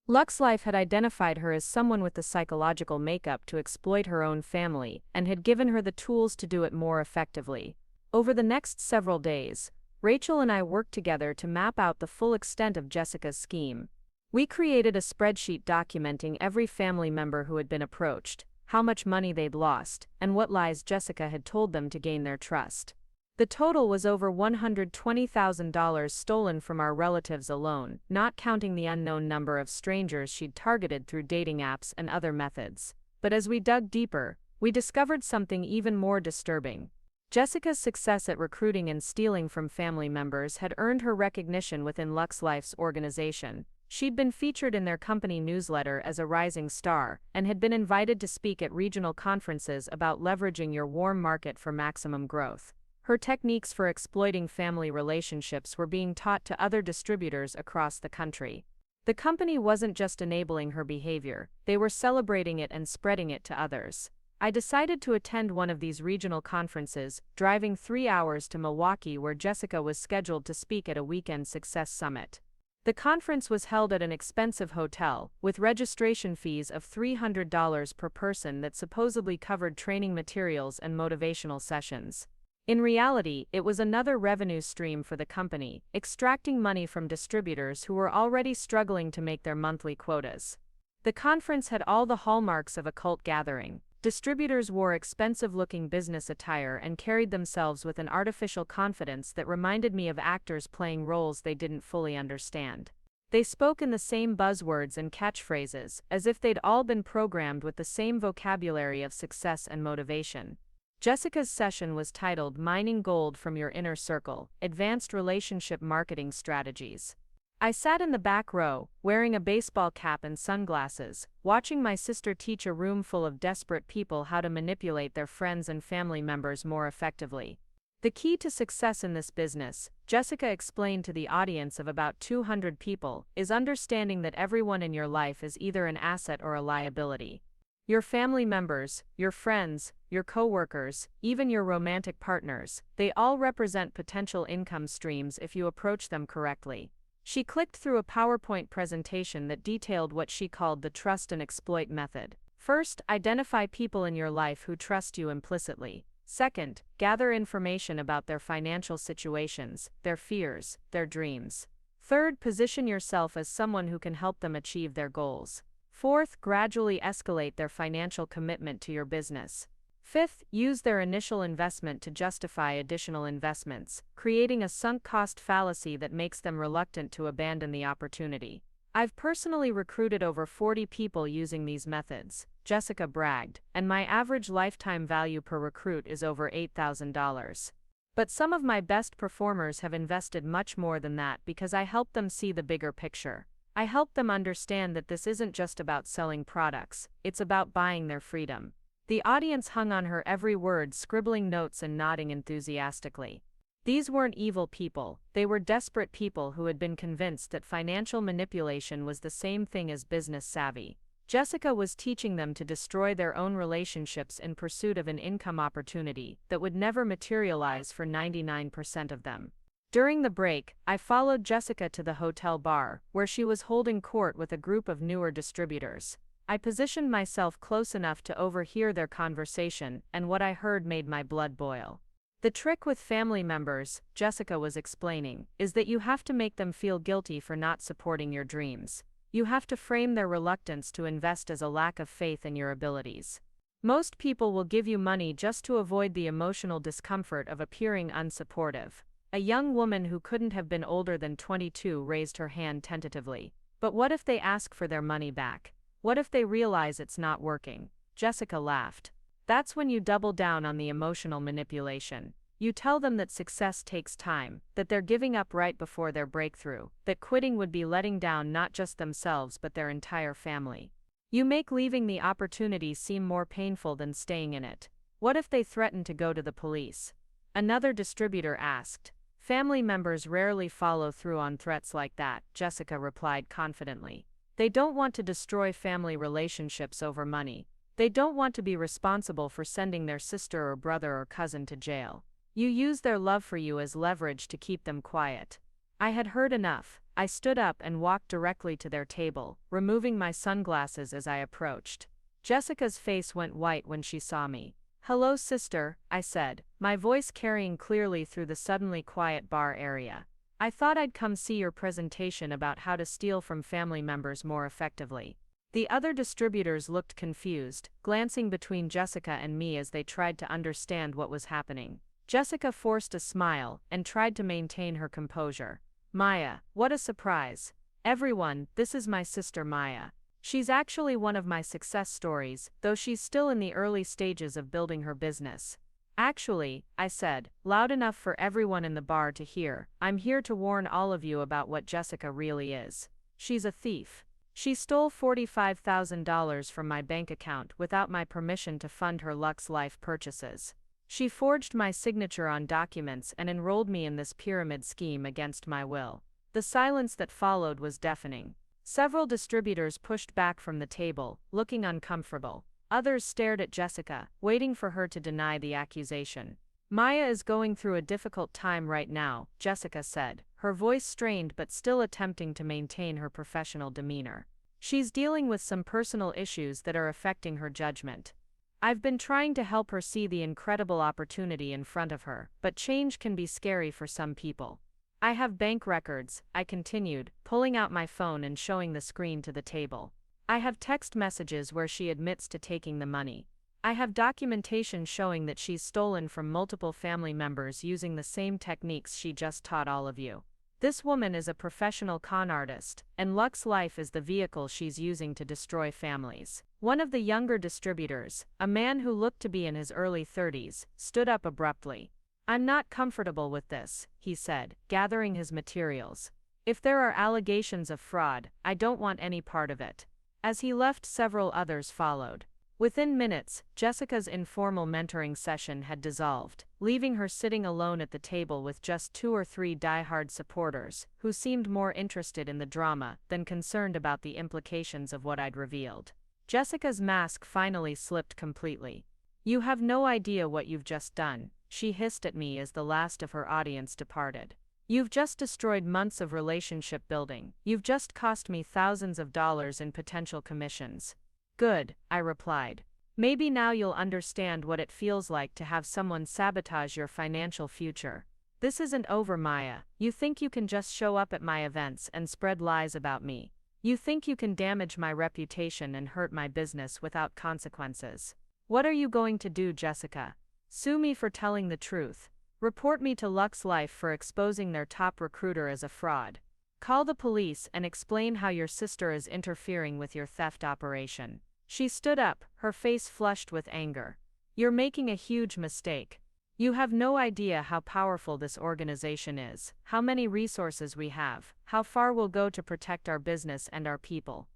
Luck's Life had identified her as someone with the psychological makeup to exploit her own family, and had given her the tools to do it more effectively. Over the next several days, Rachel and I worked together to map out the full extent of Jessica's scheme. We created a spreadsheet documenting every family member who had been approached, how much money they'd lost, and what lies Jessica had told them to gain their trust. The total was over $120,000 stolen from our relatives alone, not counting the unknown number of strangers she'd targeted through dating apps and other methods. But as we dug deeper, we discovered something even more disturbing. Jessica's success at recruiting and stealing from family members had earned her recognition within Luck's Life's organization. She'd been featured in their company newsletter as a rising star, and had been invited to speak at regional conferences about leveraging your warm market for maximum growth. Her techniques for exploiting family relationships were being taught to other distributors across the country. The company wasn't just enabling her behavior, they were celebrating it and spreading it to others. I decided to attend one of these regional conferences, driving 3 hours to Milwaukee where Jessica was scheduled to speak at a weekend success summit. The conference was held at an expensive hotel, with registration fees of $300 per person that supposedly covered training materials and motivational sessions. In reality, it was another revenue stream for the company, extracting money from distributors who were already struggling to make their monthly quotas. The conference had all the hallmarks of a cult gathering. Distributors wore expensive-looking business attire and carried themselves with an artificial confidence that reminded me of actors playing roles they didn't fully understand. They spoke in the same buzzwords and catchphrases, as if they'd all been programmed with the same vocabulary of success and motivation. Jessica's session was titled Mining Gold from Your Inner Circle: Advanced Relationship Marketing Strategies. I sat in the back row, wearing a baseball cap and sunglasses, watching my sister teach a room full of desperate people how to manipulate their friends and family members more effectively. The key to success in this business, Jessica explained to the audience of about 200 people, is understanding that everyone in your life is either an asset or a liability. Your family members, your friends, your coworkers, even your romantic partners, they all represent potential income streams if you approach them correctly. She clicked through a PowerPoint presentation that detailed what she called the trust and exploit method. First, identify people in your life who trust you implicitly. Second, gather information about their financial situations, their fears, their dreams. Third, position yourself as someone who can help them achieve their goals. Fourth, gradually escalate their financial commitment to your business. Fifth, use their initial investment to justify additional investments, creating a sunk cost fallacy that makes them reluctant to abandon the opportunity. I've personally recruited over 40 people using these methods, Jessica bragged, and my average lifetime value per recruit is over $8,000. But some of my best performers have invested much more than that because I help them see the bigger picture. I help them understand that this isn't just about selling products, it's about buying their freedom. The audience hung on her every word, scribbling notes and nodding enthusiastically. These weren't evil people, they were desperate people who had been convinced that financial manipulation was the same thing as business savvy. Jessica was teaching them to destroy their own relationships in pursuit of an income opportunity that would never materialize for 99% of them. During the break, I followed Jessica to the hotel bar, where she was holding court with a group of newer distributors. I positioned myself close enough to overhear their conversation, and what I heard made my blood boil. The trick with family members, Jessica was explaining, is that you have to make them feel guilty for not supporting your dreams. You have to frame their reluctance to invest as a lack of faith in your abilities. Most people will give you money just to avoid the emotional discomfort of appearing unsupportive. A young woman who couldn't have been older than 22 raised her hand tentatively. But what if they ask for their money back? What if they realize it's not working? Jessica laughed. That's when you double down on the emotional manipulation. You tell them that success takes time, that they're giving up right before their breakthrough, that quitting would be letting down not just themselves but their entire family. You make leaving the opportunity seem more painful than staying in it. What if they threaten to go to the police? Another distributor asked. Family members rarely follow through on threats like that, Jessica replied confidently. They don't want to destroy family relationships over money. They don't want to be responsible for sending their sister or brother or cousin to jail. You use their love for you as leverage to keep them quiet. I had heard enough. I stood up and walked directly to their table, removing my sunglasses as I approached. Jessica's face went white when she saw me. "Hello, sister," I said, my voice carrying clearly through the suddenly quiet bar area. "I thought I'd come see your presentation about how to steal from family members more effectively." The other distributors looked confused, glancing between Jessica and me as they tried to understand what was happening. Jessica forced a smile and tried to maintain her composure. "Maya, what a surprise. Everyone, this is my sister Maya. She's actually one of my success stories, though she's still in the early stages of building her business." "Actually," I said, loud enough for everyone in the bar to hear, "I'm here to warn all of you about what Jessica really is. She's a thief. She stole $45,000 from my bank account without my permission to fund her Lux Life purchases. She forged my signature on documents and enrolled me in this pyramid scheme against my will." The silence that followed was deafening. Several distributors pushed back from the table, looking uncomfortable. Others stared at Jessica, waiting for her to deny the accusation. "Maya is going through a difficult time right now," Jessica said, her voice strained but still attempting to maintain her professional demeanor. "She's dealing with some personal issues that are affecting her judgment. I've been trying to help her see the incredible opportunity in front of her, but change can be scary for some people. I have bank records," I continued, pulling out my phone and showing the screen to the table. "I have text messages where she admits to taking the money. I have documentation showing that she's stolen from multiple family members using the same techniques she just taught all of you. This woman is a professional con artist, and Lux Life is the vehicle she's using to destroy families. One of the younger distributors, a man who looked to be in his early 30s, stood up abruptly. "I'm not comfortable with this," he said, gathering his materials. "If there are allegations of fraud, I don't want any part of it." As he left, several others followed. Within minutes, Jessica's informal mentoring session had dissolved, leaving her sitting alone at the table with just 2 or 3 die-hard supporters, who seemed more interested in the drama than concerned about the implications of what I'd revealed. Jessica's mask finally slipped completely. "You have no idea what you've just done," she hissed at me as the last of her audience departed. "You've just destroyed months of relationship building. You've just cost me thousands of dollars in potential commissions." "Good," I replied. "Maybe now you'll understand what it feels like to have someone sabotage your financial future. This isn't over, Maya. You think you can just show up at my events and spread lies about me. You think you can damage my reputation and hurt my business without consequences. What are you going to do, Jessica? Sue me for telling the truth? Report me to Lux Life for exposing their top recruiter as a fraud? Call the police and explain how your sister is interfering with your theft operation?" She stood up, her face flushed with anger. "You're making a huge mistake. You have no idea how powerful this organization is, how many resources we have, how far we'll go to protect our business and our people."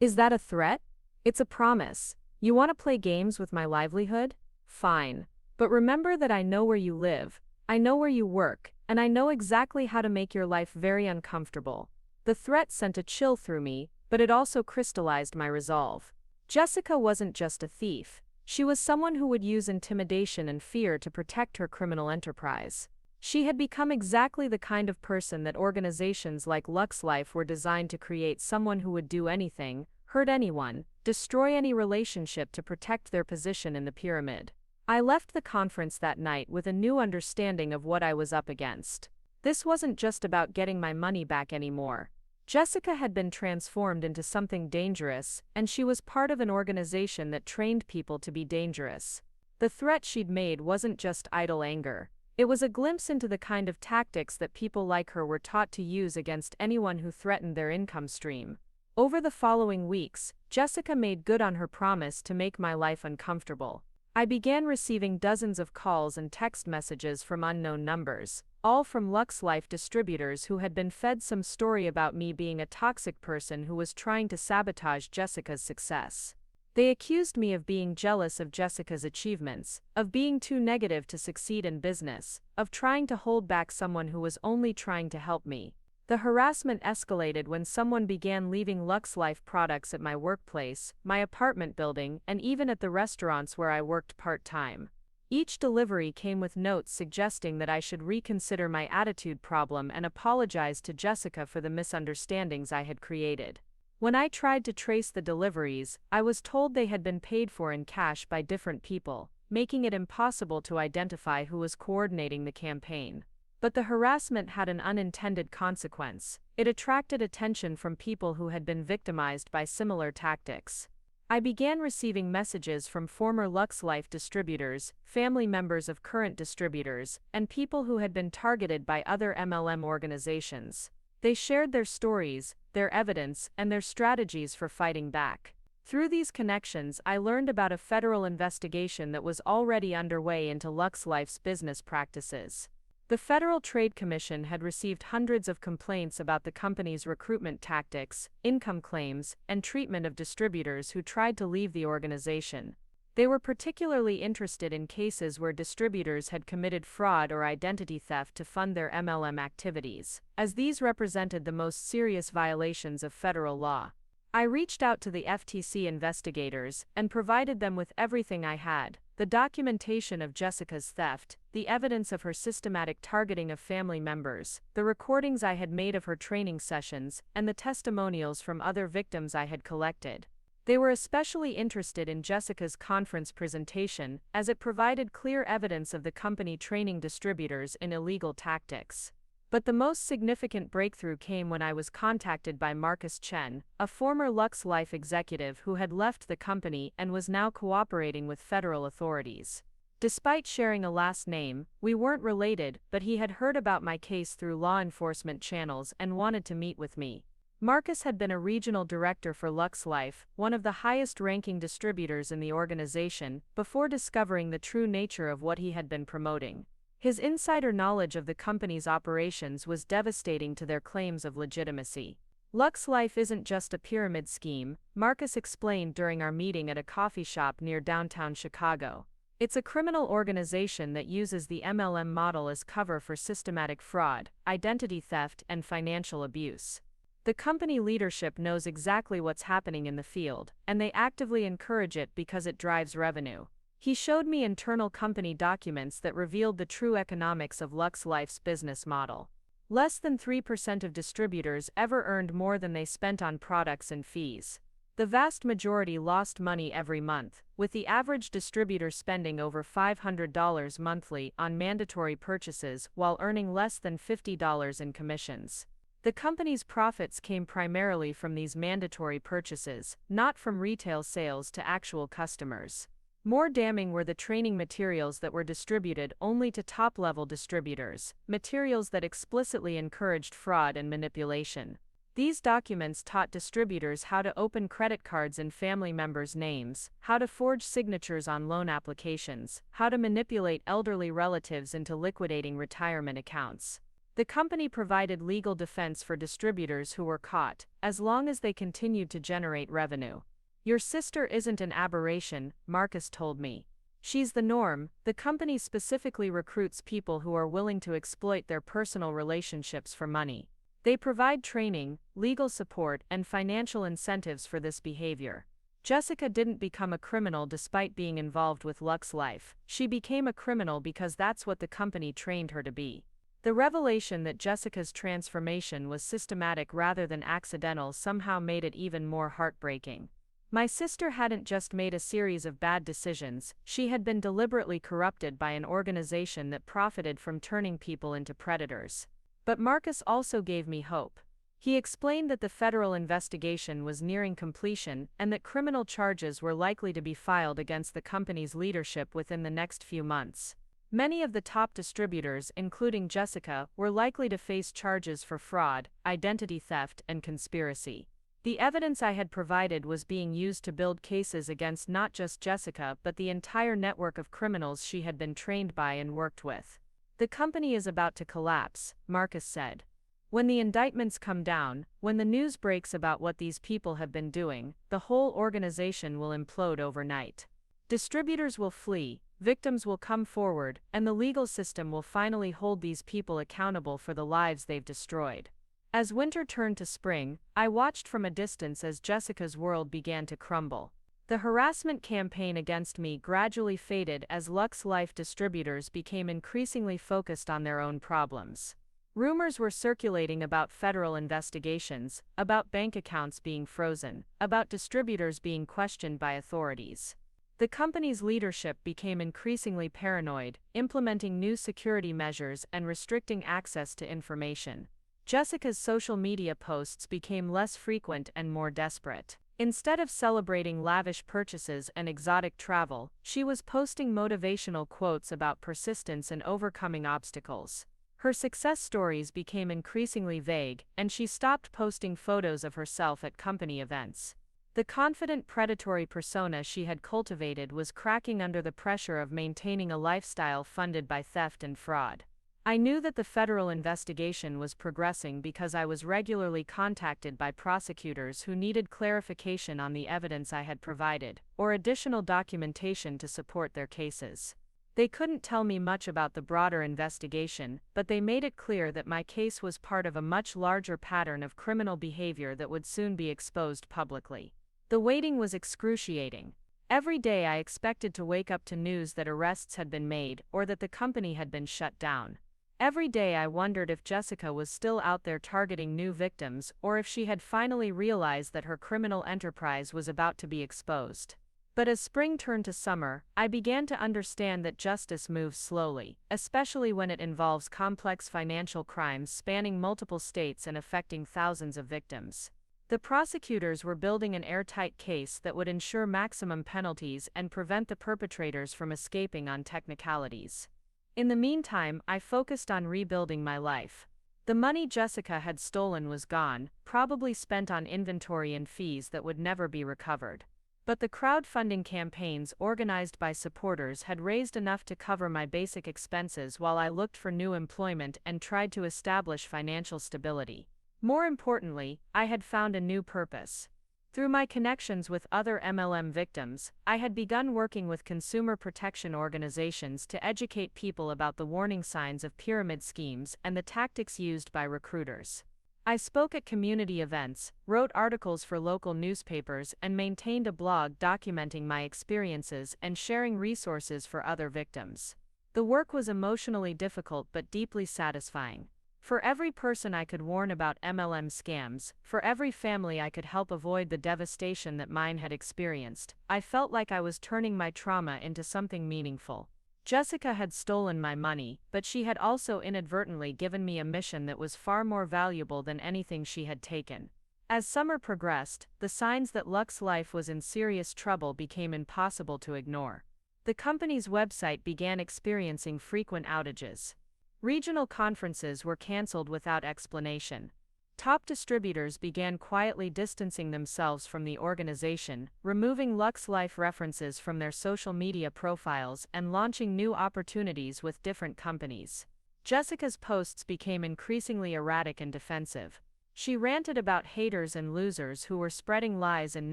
Is that a threat? It's a promise. You want to play games with my livelihood? Fine. But remember that I know where you live, I know where you work, and I know exactly how to make your life very uncomfortable. The threat sent a chill through me, but it also crystallized my resolve. Jessica wasn't just a thief. She was someone who would use intimidation and fear to protect her criminal enterprise. She had become exactly the kind of person that organizations like Lux Life were designed to create, someone who would do anything, hurt anyone, destroy any relationship to protect their position in the pyramid. I left the conference that night with a new understanding of what I was up against. This wasn't just about getting my money back anymore. Jessica had been transformed into something dangerous, and she was part of an organization that trained people to be dangerous. The threat she'd made wasn't just idle anger. It was a glimpse into the kind of tactics that people like her were taught to use against anyone who threatened their income stream. Over the following weeks, Jessica made good on her promise to make my life uncomfortable. I began receiving dozens of calls and text messages from unknown numbers, all from Lux Life distributors who had been fed some story about me being a toxic person who was trying to sabotage Jessica's success. They accused me of being jealous of Jessica's achievements, of being too negative to succeed in business, of trying to hold back someone who was only trying to help me. The harassment escalated when someone began leaving Lux Life products at my workplace, my apartment building, and even at the restaurants where I worked part-time. Each delivery came with notes suggesting that I should reconsider my attitude problem and apologize to Jessica for the misunderstandings I had created. When I tried to trace the deliveries, I was told they had been paid for in cash by different people, making it impossible to identify who was coordinating the campaign. But the harassment had an unintended consequence. It attracted attention from people who had been victimized by similar tactics. I began receiving messages from former Lux Life distributors, family members of current distributors, and people who had been targeted by other MLM organizations. They shared their stories, their evidence, and their strategies for fighting back. Through these connections, I learned about a federal investigation that was already underway into Lux Life's business practices. The Federal Trade Commission had received hundreds of complaints about the company's recruitment tactics, income claims, and treatment of distributors who tried to leave the organization. They were particularly interested in cases where distributors had committed fraud or identity theft to fund their MLM activities, as these represented the most serious violations of federal law. I reached out to the FTC investigators and provided them with everything I had: the documentation of Jessica's theft, the evidence of her systematic targeting of family members, the recordings I had made of her training sessions, and the testimonials from other victims I had collected. They were especially interested in Jessica's conference presentation, as it provided clear evidence of the company training distributors in illegal tactics. But the most significant breakthrough came when I was contacted by Chen, a former Lux Life executive who had left the company and was now cooperating with federal authorities. Despite sharing a last name, we weren't related, but he had heard about my case through law enforcement channels and wanted to meet with me. Marcus had been a regional director for Lux Life, one of the highest-ranking distributors in the organization, before discovering the true nature of what he had been promoting. His insider knowledge of the company's operations was devastating to their claims of legitimacy. Lux Life isn't just a pyramid scheme, Marcus explained during our meeting at a coffee shop near downtown Chicago. It's a criminal organization that uses the MLM model as cover for systematic fraud, identity theft, and financial abuse. The company leadership knows exactly what's happening in the field, and they actively encourage it because it drives revenue. He showed me internal company documents that revealed the true economics of Lux Life's business model. Less than 3% of distributors ever earned more than they spent on products and fees. The vast majority lost money every month, with the average distributor spending over $500 monthly on mandatory purchases while earning less than $50 in commissions. The company's profits came primarily from these mandatory purchases, not from retail sales to actual customers. More damning were the training materials that were distributed only to top-level distributors, materials that explicitly encouraged fraud and manipulation. These documents taught distributors how to open credit cards in family members' names, how to forge signatures on loan applications, how to manipulate elderly relatives into liquidating retirement accounts. The company provided legal defense for distributors who were caught, as long as they continued to generate revenue. "Your sister isn't an aberration," Marcus told me. "She's the norm." The company specifically recruits people who are willing to exploit their personal relationships for money. They provide training, legal support, and financial incentives for this behavior. Jessica didn't become a criminal despite being involved with Lux Life. She became a criminal because that's what the company trained her to be. The revelation that Jessica's transformation was systematic rather than accidental somehow made it even more heartbreaking. My sister hadn't just made a series of bad decisions, she had been deliberately corrupted by an organization that profited from turning people into predators. But Marcus also gave me hope. He explained that the federal investigation was nearing completion and that criminal charges were likely to be filed against the company's leadership within the next few months. Many of the top distributors, including Jessica, were likely to face charges for fraud, identity theft, and conspiracy. The evidence I had provided was being used to build cases against not just Jessica but the entire network of criminals she had been trained by and worked with. "The company is about to collapse," Marcus said. "When the indictments come down, when the news breaks about what these people have been doing, the whole organization will implode overnight. Distributors will flee, victims will come forward, and the legal system will finally hold these people accountable for the lives they've destroyed." As winter turned to spring, I watched from a distance as Jessica's world began to crumble. The harassment campaign against me gradually faded as Lux Life distributors became increasingly focused on their own problems. Rumors were circulating about federal investigations, about bank accounts being frozen, about distributors being questioned by authorities. The company's leadership became increasingly paranoid, implementing new security measures and restricting access to information. Jessica's social media posts became less frequent and more desperate. Instead of celebrating lavish purchases and exotic travel, she was posting motivational quotes about persistence and overcoming obstacles. Her success stories became increasingly vague, and she stopped posting photos of herself at company events. The confident predatory persona she had cultivated was cracking under the pressure of maintaining a lifestyle funded by theft and fraud. I knew that the federal investigation was progressing because I was regularly contacted by prosecutors who needed clarification on the evidence I had provided, or additional documentation to support their cases. They couldn't tell me much about the broader investigation, but they made it clear that my case was part of a much larger pattern of criminal behavior that would soon be exposed publicly. The waiting was excruciating. Every day I expected to wake up to news that arrests had been made or that the company had been shut down. Every day I wondered if Jessica was still out there targeting new victims or if she had finally realized that her criminal enterprise was about to be exposed. But as spring turned to summer, I began to understand that justice moves slowly, especially when it involves complex financial crimes spanning multiple states and affecting thousands of victims. The prosecutors were building an airtight case that would ensure maximum penalties and prevent the perpetrators from escaping on technicalities. In the meantime, I focused on rebuilding my life. The money Jessica had stolen was gone, probably spent on inventory and fees that would never be recovered. But the crowdfunding campaigns organized by supporters had raised enough to cover my basic expenses while I looked for new employment and tried to establish financial stability. More importantly, I had found a new purpose. Through my connections with other MLM victims, I had begun working with consumer protection organizations to educate people about the warning signs of pyramid schemes and the tactics used by recruiters. I spoke at community events, wrote articles for local newspapers, and maintained a blog documenting my experiences and sharing resources for other victims. The work was emotionally difficult but deeply satisfying. For every person I could warn about MLM scams, for every family I could help avoid the devastation that mine had experienced, I felt like I was turning my trauma into something meaningful. Jessica had stolen my money, but she had also inadvertently given me a mission that was far more valuable than anything she had taken. As summer progressed, the signs that Lux Life was in serious trouble became impossible to ignore. The company's website began experiencing frequent outages. Regional conferences were canceled without explanation. Top distributors began quietly distancing themselves from the organization, removing Lux Life references from their social media profiles and launching new opportunities with different companies. Jessica's posts became increasingly erratic and defensive. She ranted about haters and losers who were spreading lies and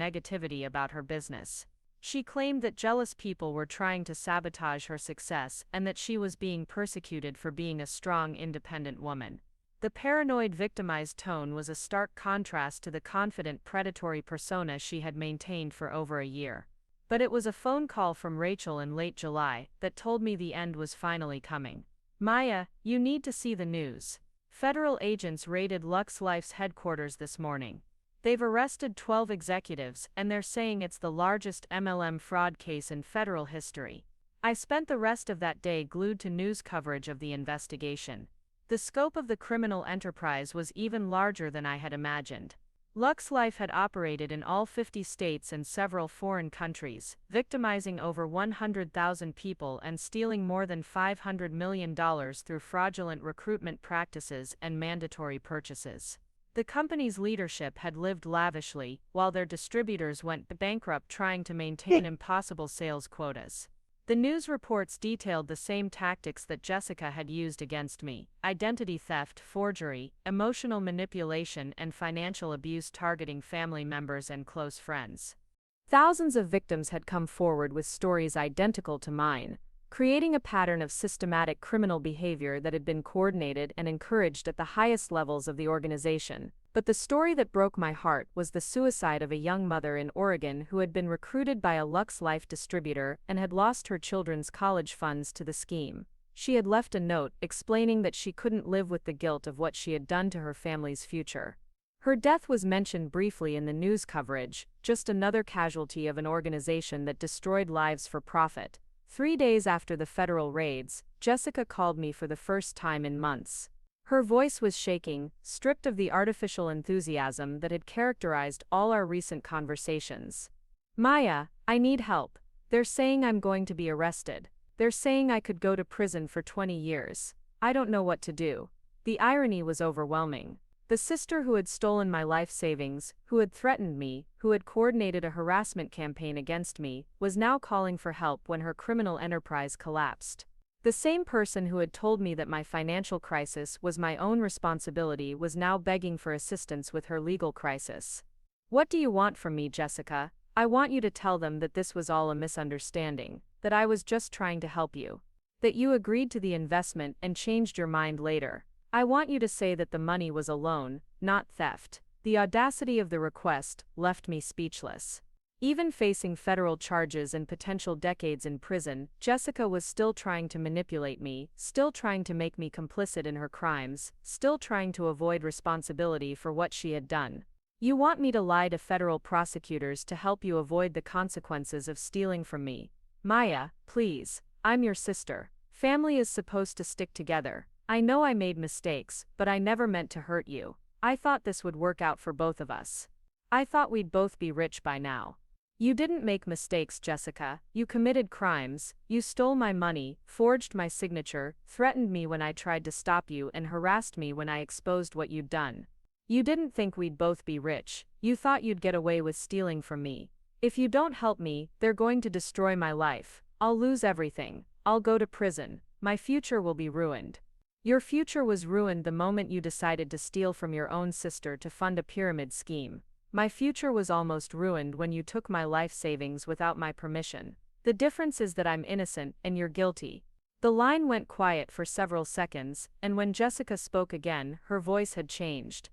negativity about her business. She claimed that jealous people were trying to sabotage her success and that she was being persecuted for being a strong, independent woman. The paranoid, victimized tone was a stark contrast to the confident, predatory persona she had maintained for over a year. But it was a phone call from Rachel in late July that told me the end was finally coming. "Maya, you need to see the news. Federal agents raided Lux Life's headquarters this morning. They've arrested 12 executives, and they're saying it's the largest MLM fraud case in federal history." I spent the rest of that day glued to news coverage of the investigation. The scope of the criminal enterprise was even larger than I had imagined. Lux Life had operated in all 50 states and several foreign countries, victimizing over 100,000 people and stealing more than $500 million through fraudulent recruitment practices and mandatory purchases. The company's leadership had lived lavishly, while their distributors went bankrupt trying to maintain impossible sales quotas. The news reports detailed the same tactics that Jessica had used against me: identity theft, forgery, emotional manipulation, and financial abuse targeting family members and close friends. Thousands of victims had come forward with stories identical to mine, creating a pattern of systematic criminal behavior that had been coordinated and encouraged at the highest levels of the organization. But the story that broke my heart was the suicide of a young mother in Oregon who had been recruited by a Lux Life distributor and had lost her children's college funds to the scheme. She had left a note explaining that she couldn't live with the guilt of what she had done to her family's future. Her death was mentioned briefly in the news coverage, just another casualty of an organization that destroyed lives for profit. 3 days after the federal raids, Jessica called me for the first time in months. Her voice was shaking, stripped of the artificial enthusiasm that had characterized all our recent conversations. "Maya, I need help. They're saying I'm going to be arrested. They're saying I could go to prison for 20 years. I don't know what to do." The irony was overwhelming. The sister who had stolen my life savings, who had threatened me, who had coordinated a harassment campaign against me, was now calling for help when her criminal enterprise collapsed. The same person who had told me that my financial crisis was my own responsibility was now begging for assistance with her legal crisis. "What do you want from me, Jessica? I want you to tell them that this was all a misunderstanding, that I was just trying to help you, that you agreed to the investment and changed your mind later. I want you to say that the money was a loan, not theft." The audacity of the request left me speechless. Even facing federal charges and potential decades in prison, Jessica was still trying to manipulate me, still trying to make me complicit in her crimes, still trying to avoid responsibility for what she had done. "You want me to lie to federal prosecutors to help you avoid the consequences of stealing from me. Maya, please, I'm your sister. Family is supposed to stick together. I know I made mistakes, but I never meant to hurt you. I thought this would work out for both of us." I thought we'd both be rich by now. You didn't make mistakes, Jessica. You committed crimes. You stole my money, forged my signature, threatened me when I tried to stop you, and harassed me when I exposed what you'd done. You didn't think we'd both be rich. You thought you'd get away with stealing from me. If you don't help me, they're going to destroy my life. I'll lose everything. I'll go to prison. My future will be ruined. Your future was ruined the moment you decided to steal from your own sister to fund a pyramid scheme. My future was almost ruined when you took my life savings without my permission. The difference is that I'm innocent and you're guilty. The line went quiet for several seconds, and when Jessica spoke again, her voice had changed.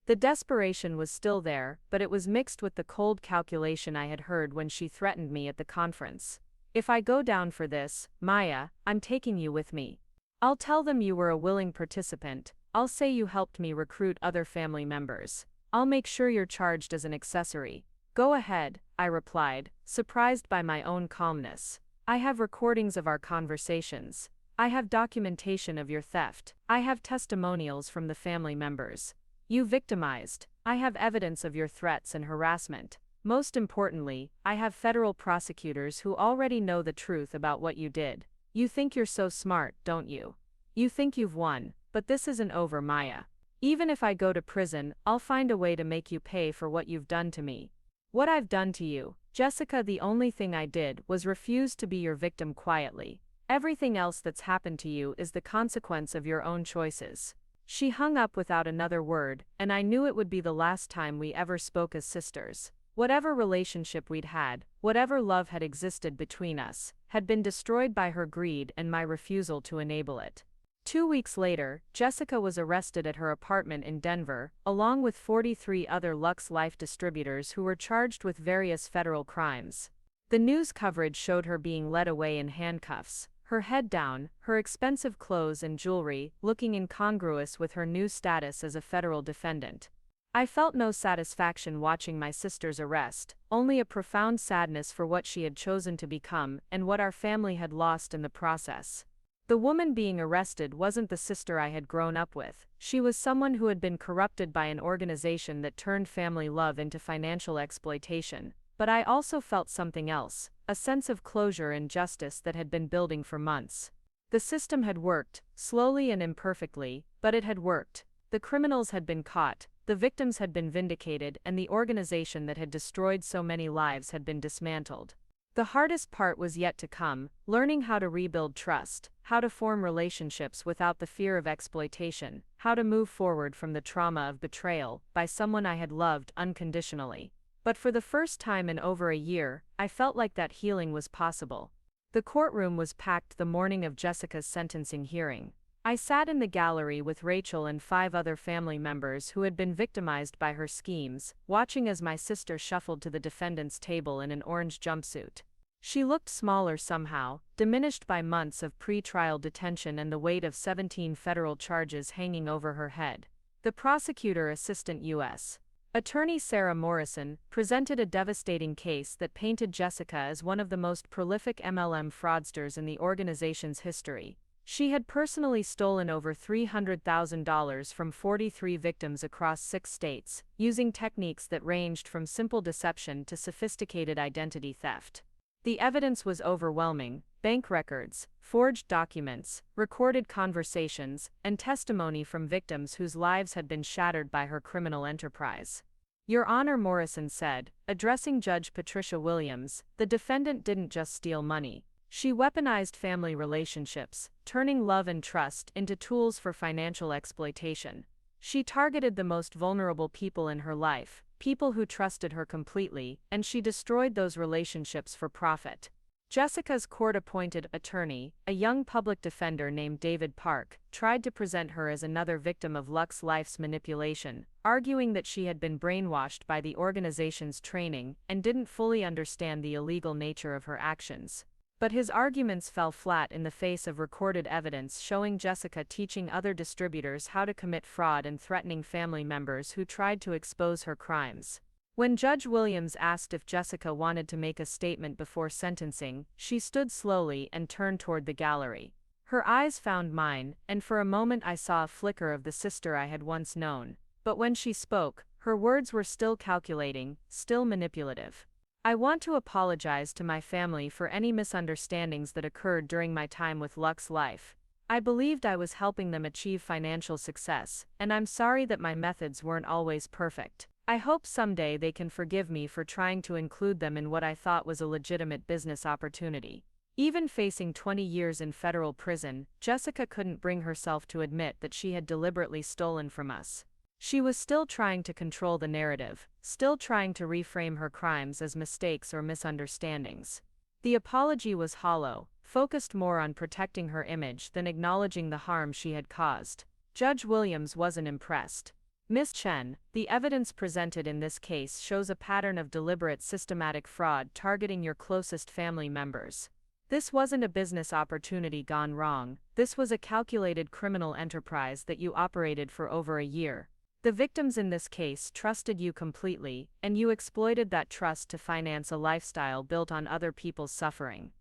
The desperation was still there, but it was mixed with the cold calculation I had heard when she threatened me at the conference. If I go down for this, Maya, I'm taking you with me. I'll tell them you were a willing participant. I'll say you helped me recruit other family members. I'll make sure you're charged as an accessory. Go ahead, I replied, surprised by my own calmness. I have recordings of our conversations. I have documentation of your theft. I have testimonials from the family members. You victimized. I have evidence of your threats and harassment. Most importantly, I have federal prosecutors who already know the truth about what you did. You think you're so smart, don't you? You think you've won, but this isn't over, Maya. Even if I go to prison, I'll find a way to make you pay for what you've done to me. What I've done to you, Jessica, the only thing I did was refuse to be your victim quietly. Everything else that's happened to you is the consequence of your own choices. She hung up without another word, and I knew it would be the last time we ever spoke as sisters. Whatever relationship we'd had, whatever love had existed between us, had been destroyed by her greed and my refusal to enable it. 2 weeks later, Jessica was arrested at her apartment in Denver, along with 43 other Lux Life distributors who were charged with various federal crimes. The news coverage showed her being led away in handcuffs, her head down, her expensive clothes and jewelry looking incongruous with her new status as a federal defendant. I felt no satisfaction watching my sister's arrest, only a profound sadness for what she had chosen to become and what our family had lost in the process. The woman being arrested wasn't the sister I had grown up with. She was someone who had been corrupted by an organization that turned family love into financial exploitation. But I also felt something else, a sense of closure and justice that had been building for months. The system had worked, slowly and imperfectly, but it had worked. The criminals had been caught, the victims had been vindicated, and the organization that had destroyed so many lives had been dismantled. The hardest part was yet to come, learning how to rebuild trust, how to form relationships without the fear of exploitation, how to move forward from the trauma of betrayal by someone I had loved unconditionally. But for the first time in over a year, I felt like that healing was possible. The courtroom was packed the morning of Jessica's sentencing hearing. I sat in the gallery with Rachel and 5 other family members who had been victimized by her schemes, watching as my sister shuffled to the defendant's table in an orange jumpsuit. She looked smaller somehow, diminished by months of pre-trial detention and the weight of 17 federal charges hanging over her head. The prosecutor, Assistant U.S. Attorney Sarah Morrison, presented a devastating case that painted Jessica as one of the most prolific MLM fraudsters in the organization's history. She had personally stolen over $300,000 from 43 victims across 6 states, using techniques that ranged from simple deception to sophisticated identity theft. The evidence was overwhelming: bank records, forged documents, recorded conversations, and testimony from victims whose lives had been shattered by her criminal enterprise. Your Honor, Morrison said, addressing Judge Patricia Williams, the defendant didn't just steal money. She weaponized family relationships, turning love and trust into tools for financial exploitation. She targeted the most vulnerable people in her life, people who trusted her completely, and she destroyed those relationships for profit. Jessica's court-appointed attorney, a young public defender named David Park, tried to present her as another victim of Lux Life's manipulation, arguing that she had been brainwashed by the organization's training and didn't fully understand the illegal nature of her actions. But his arguments fell flat in the face of recorded evidence showing Jessica teaching other distributors how to commit fraud and threatening family members who tried to expose her crimes. When Judge Williams asked if Jessica wanted to make a statement before sentencing, she stood slowly and turned toward the gallery. Her eyes found mine, and for a moment I saw a flicker of the sister I had once known. But when she spoke, Her words were still calculating, still manipulative. I want to apologize to my family for any misunderstandings that occurred during my time with Lux Life. I believed I was helping them achieve financial success, and I'm sorry that my methods weren't always perfect. I hope someday they can forgive me for trying to include them in what I thought was a legitimate business opportunity. Even facing 20 years in federal prison, Jessica couldn't bring herself to admit that she had deliberately stolen from us. She was still trying to control the narrative, still trying to reframe her crimes as mistakes or misunderstandings. The apology was hollow, focused more on protecting her image than acknowledging the harm she had caused. Judge Williams wasn't impressed. Ms. Chen, the evidence presented in this case shows a pattern of deliberate systematic fraud targeting your closest family members. This wasn't a business opportunity gone wrong, this was a calculated criminal enterprise that you operated for over a year. The victims in this case trusted you completely, and you exploited that trust to finance a lifestyle built on other people's suffering.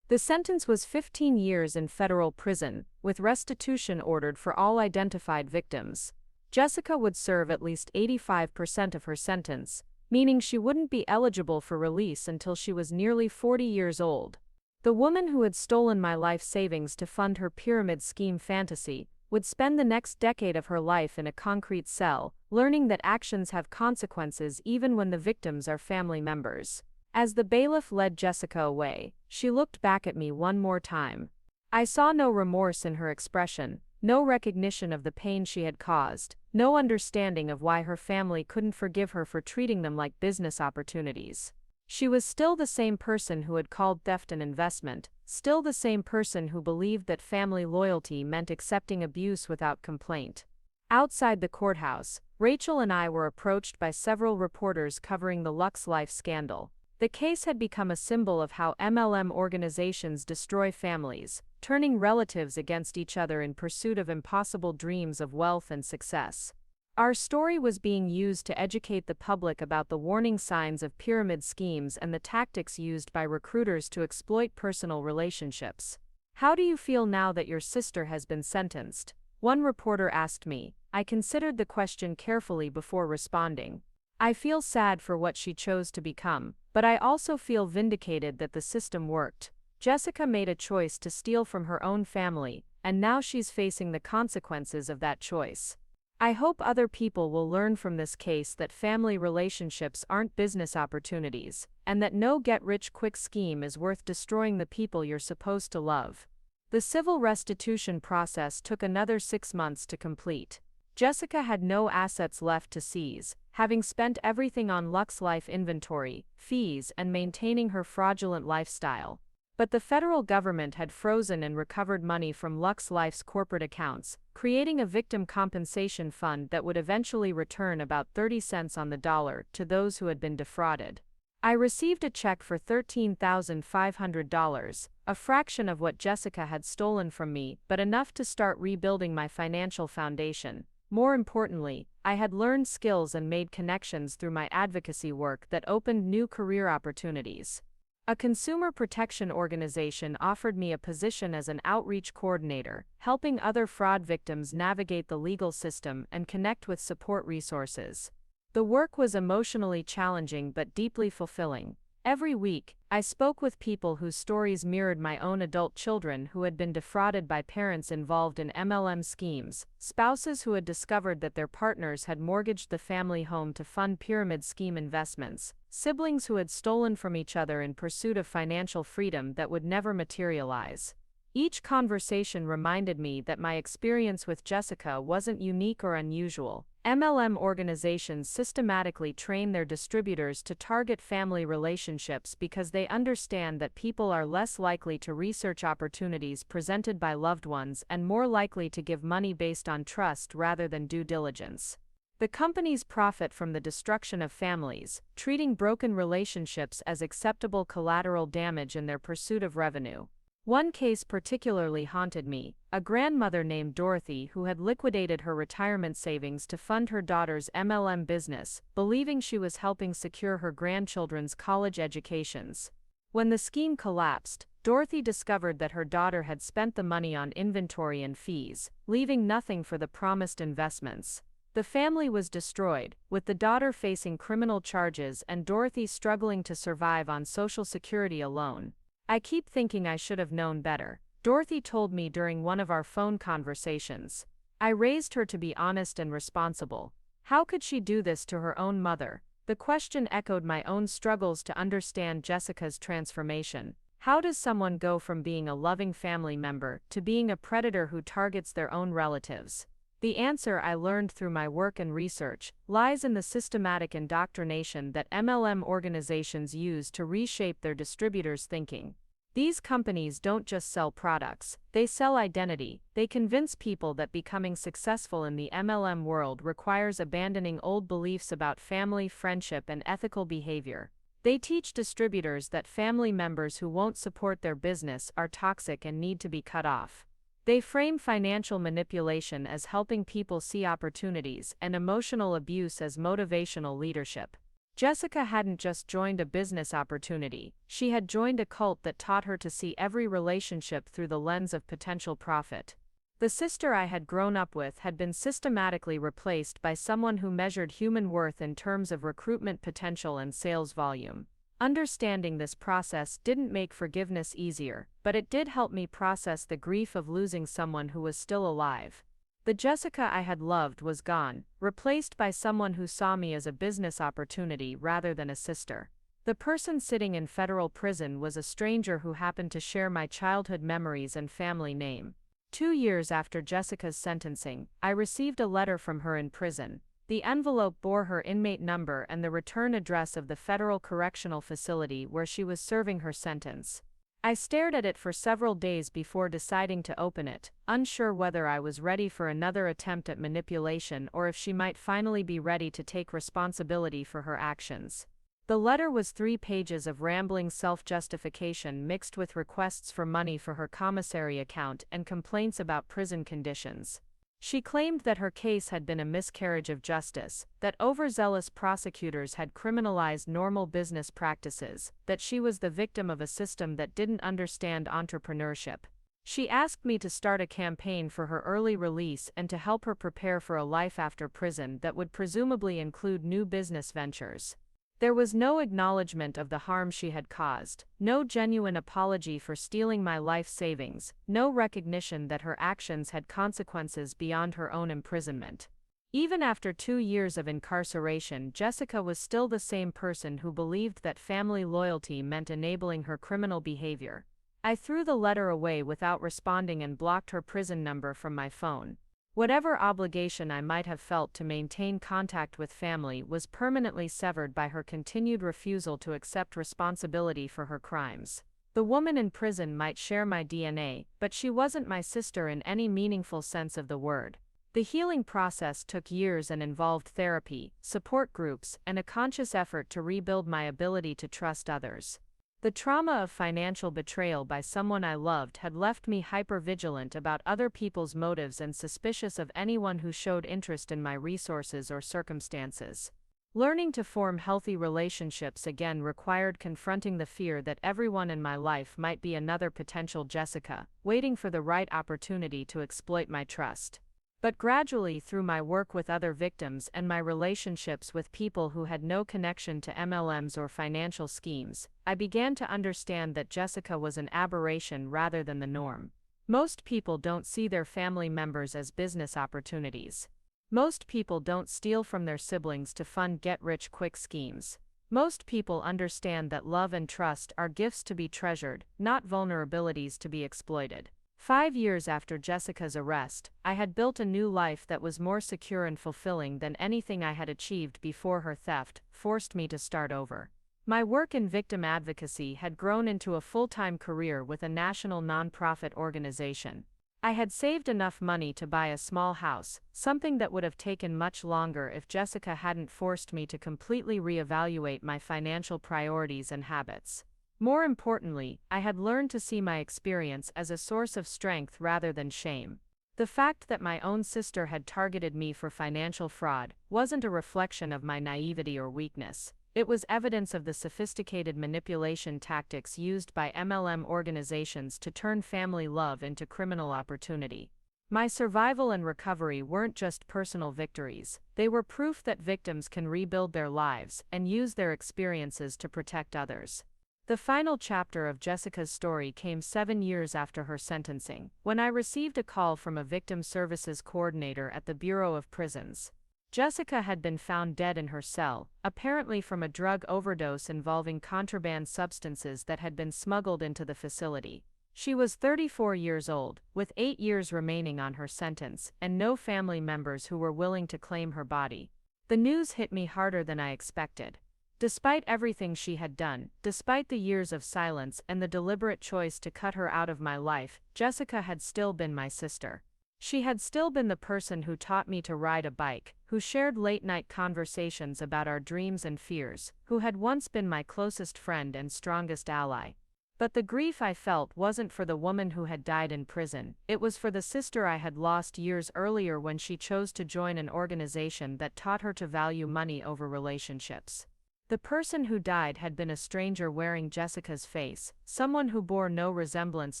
The sentence was 15 years in federal prison, with restitution ordered for all identified victims. Jessica would serve at least 85% of her sentence, meaning she wouldn't be eligible for release until she was nearly 40 years old. The woman who had stolen my life savings to fund her pyramid scheme fantasy would spend the next decade of her life in a concrete cell, learning that actions have consequences even when the victims are family members. As the bailiff led Jessica away, she looked back at me one more time. I saw no remorse in her expression, no recognition of the pain she had caused, no understanding of why her family couldn't forgive her for treating them like business opportunities. She was still the same person who had called theft an investment, still the same person who believed that family loyalty meant accepting abuse without complaint. Outside the courthouse, Rachel and I were approached by several reporters covering the Lux Life scandal. The case had become a symbol of how MLM organizations destroy families, turning relatives against each other in pursuit of impossible dreams of wealth and success. Our story was being used to educate the public about the warning signs of pyramid schemes and the tactics used by recruiters to exploit personal relationships. "How do you feel now that your sister has been sentenced?" one reporter asked me. I considered the question carefully before responding. "I feel sad for what she chose to become, but I also feel vindicated that the system worked. Jessica made a choice to steal from her own family, and now she's facing the consequences of that choice. I hope other people will learn from this case that family relationships aren't business opportunities, and that no get-rich-quick scheme is worth destroying the people you're supposed to love." The civil restitution process took another 6 months to complete. Jessica had no assets left to seize, having spent everything on Lux Life inventory, fees, and maintaining her fraudulent lifestyle. But the federal government had frozen and recovered money from Lux Life's corporate accounts, creating a victim compensation fund that would eventually return about 30 cents on the dollar to those who had been defrauded. I received a check for $13,500, a fraction of what Jessica had stolen from me, but enough to start rebuilding my financial foundation. More importantly, I had learned skills and made connections through my advocacy work that opened new career opportunities. A consumer protection organization offered me a position as an outreach coordinator, helping other fraud victims navigate the legal system and connect with support resources. The work was emotionally challenging but deeply fulfilling. Every week, I spoke with people whose stories mirrored my own adult children who had been defrauded by parents involved in MLM schemes, spouses who had discovered that their partners had mortgaged the family home to fund pyramid scheme investments, siblings who had stolen from each other in pursuit of financial freedom that would never materialize. Each conversation reminded me that my experience with Jessica wasn't unique or unusual. MLM organizations systematically train their distributors to target family relationships because they understand that people are less likely to research opportunities presented by loved ones and more likely to give money based on trust rather than due diligence. The companies profit from the destruction of families, treating broken relationships as acceptable collateral damage in their pursuit of revenue. One case particularly haunted me: a grandmother named Dorothy who had liquidated her retirement savings to fund her daughter's MLM business, believing she was helping secure her grandchildren's college educations. When the scheme collapsed, Dorothy discovered that her daughter had spent the money on inventory and fees, leaving nothing for the promised investments. The family was destroyed, with the daughter facing criminal charges and Dorothy struggling to survive on Social Security alone. I keep thinking I should have known better, Dorothy told me during one of our phone conversations. I raised her to be honest and responsible. How could she do this to her own mother? The question echoed my own struggles to understand Jessica's transformation. How does someone go from being a loving family member to being a predator who targets their own relatives? The answer, I learned through my work and research, lies in the systematic indoctrination that MLM organizations use to reshape their distributors' thinking. These companies don't just sell products, they sell identity. They convince people that becoming successful in the MLM world requires abandoning old beliefs about family, friendship, and ethical behavior. They teach distributors that family members who won't support their business are toxic and need to be cut off. They frame financial manipulation as helping people see opportunities and emotional abuse as motivational leadership. Jessica hadn't just joined a business opportunity, she had joined a cult that taught her to see every relationship through the lens of potential profit. The sister I had grown up with had been systematically replaced by someone who measured human worth in terms of recruitment potential and sales volume. Understanding this process didn't make forgiveness easier, but it did help me process the grief of losing someone who was still alive. The Jessica I had loved was gone, replaced by someone who saw me as a business opportunity rather than a sister. The person sitting in federal prison was a stranger who happened to share my childhood memories and family name. 2 years after Jessica's sentencing, I received a letter from her in prison. The envelope bore her inmate number and the return address of the federal correctional facility where she was serving her sentence. I stared at it for several days before deciding to open it, unsure whether I was ready for another attempt at manipulation or if she might finally be ready to take responsibility for her actions. The letter was 3 pages of rambling self-justification mixed with requests for money for her commissary account and complaints about prison conditions. She claimed that her case had been a miscarriage of justice, that overzealous prosecutors had criminalized normal business practices, that she was the victim of a system that didn't understand entrepreneurship. She asked me to start a campaign for her early release and to help her prepare for a life after prison that would presumably include new business ventures. There was no acknowledgement of the harm she had caused, no genuine apology for stealing my life savings, no recognition that her actions had consequences beyond her own imprisonment. Even after 2 years of incarceration, Jessica was still the same person who believed that family loyalty meant enabling her criminal behavior. I threw the letter away without responding and blocked her prison number from my phone. Whatever obligation I might have felt to maintain contact with family was permanently severed by her continued refusal to accept responsibility for her crimes. The woman in prison might share my DNA, but she wasn't my sister in any meaningful sense of the word. The healing process took years and involved therapy, support groups, and a conscious effort to rebuild my ability to trust others. The trauma of financial betrayal by someone I loved had left me hyper-vigilant about other people's motives and suspicious of anyone who showed interest in my resources or circumstances. Learning to form healthy relationships again required confronting the fear that everyone in my life might be another potential Jessica, waiting for the right opportunity to exploit my trust. But gradually, through my work with other victims and my relationships with people who had no connection to MLMs or financial schemes, I began to understand that Jessica was an aberration rather than the norm. Most people don't see their family members as business opportunities. Most people don't steal from their siblings to fund get-rich-quick schemes. Most people understand that love and trust are gifts to be treasured, not vulnerabilities to be exploited. 5 years after Jessica's arrest, I had built a new life that was more secure and fulfilling than anything I had achieved before her theft forced me to start over. My work in victim advocacy had grown into a full-time career with a national nonprofit organization. I had saved enough money to buy a small house, something that would have taken much longer if Jessica hadn't forced me to completely reevaluate my financial priorities and habits. More importantly, I had learned to see my experience as a source of strength rather than shame. The fact that my own sister had targeted me for financial fraud wasn't a reflection of my naivety or weakness. It was evidence of the sophisticated manipulation tactics used by MLM organizations to turn family love into criminal opportunity. My survival and recovery weren't just personal victories, they were proof that victims can rebuild their lives and use their experiences to protect others. The final chapter of Jessica's story came 7 years after her sentencing, when I received a call from a victim services coordinator at the Bureau of Prisons. Jessica had been found dead in her cell, apparently from a drug overdose involving contraband substances that had been smuggled into the facility. She was 34 years old, with 8 years remaining on her sentence, and no family members who were willing to claim her body. The news hit me harder than I expected. Despite everything she had done, despite the years of silence and the deliberate choice to cut her out of my life, Jessica had still been my sister. She had still been the person who taught me to ride a bike, who shared late-night conversations about our dreams and fears, who had once been my closest friend and strongest ally. But the grief I felt wasn't for the woman who had died in prison, it was for the sister I had lost years earlier when she chose to join an organization that taught her to value money over relationships. The person who died had been a stranger wearing Jessica's face, someone who bore no resemblance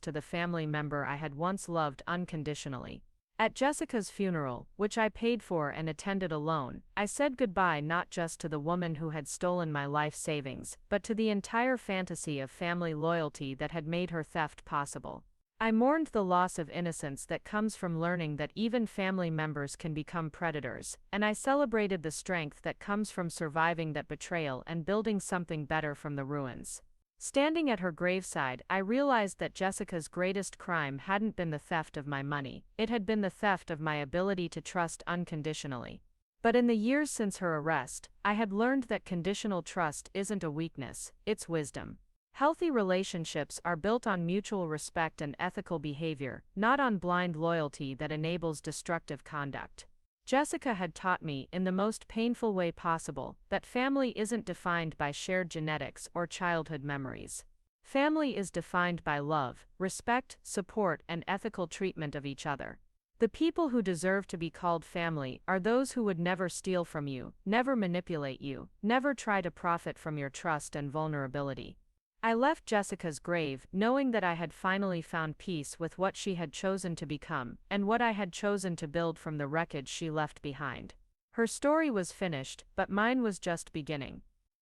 to the family member I had once loved unconditionally. At Jessica's funeral, which I paid for and attended alone, I said goodbye not just to the woman who had stolen my life savings, but to the entire fantasy of family loyalty that had made her theft possible. I mourned the loss of innocence that comes from learning that even family members can become predators, and I celebrated the strength that comes from surviving that betrayal and building something better from the ruins. Standing at her graveside, I realized that Jessica's greatest crime hadn't been the theft of my money, it had been the theft of my ability to trust unconditionally. But in the years since her arrest, I had learned that conditional trust isn't a weakness, it's wisdom. Healthy relationships are built on mutual respect and ethical behavior, not on blind loyalty that enables destructive conduct. Jessica had taught me, in the most painful way possible, that family isn't defined by shared genetics or childhood memories. Family is defined by love, respect, support, and ethical treatment of each other. The people who deserve to be called family are those who would never steal from you, never manipulate you, never try to profit from your trust and vulnerability. I left Jessica's grave knowing that I had finally found peace with what she had chosen to become, and what I had chosen to build from the wreckage she left behind. Her story was finished, but mine was just beginning.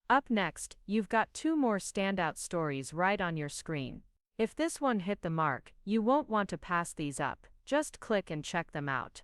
Up next, you've got 2 more standout stories right on your screen. If this one hit the mark, you won't want to pass these up, just click and check them out.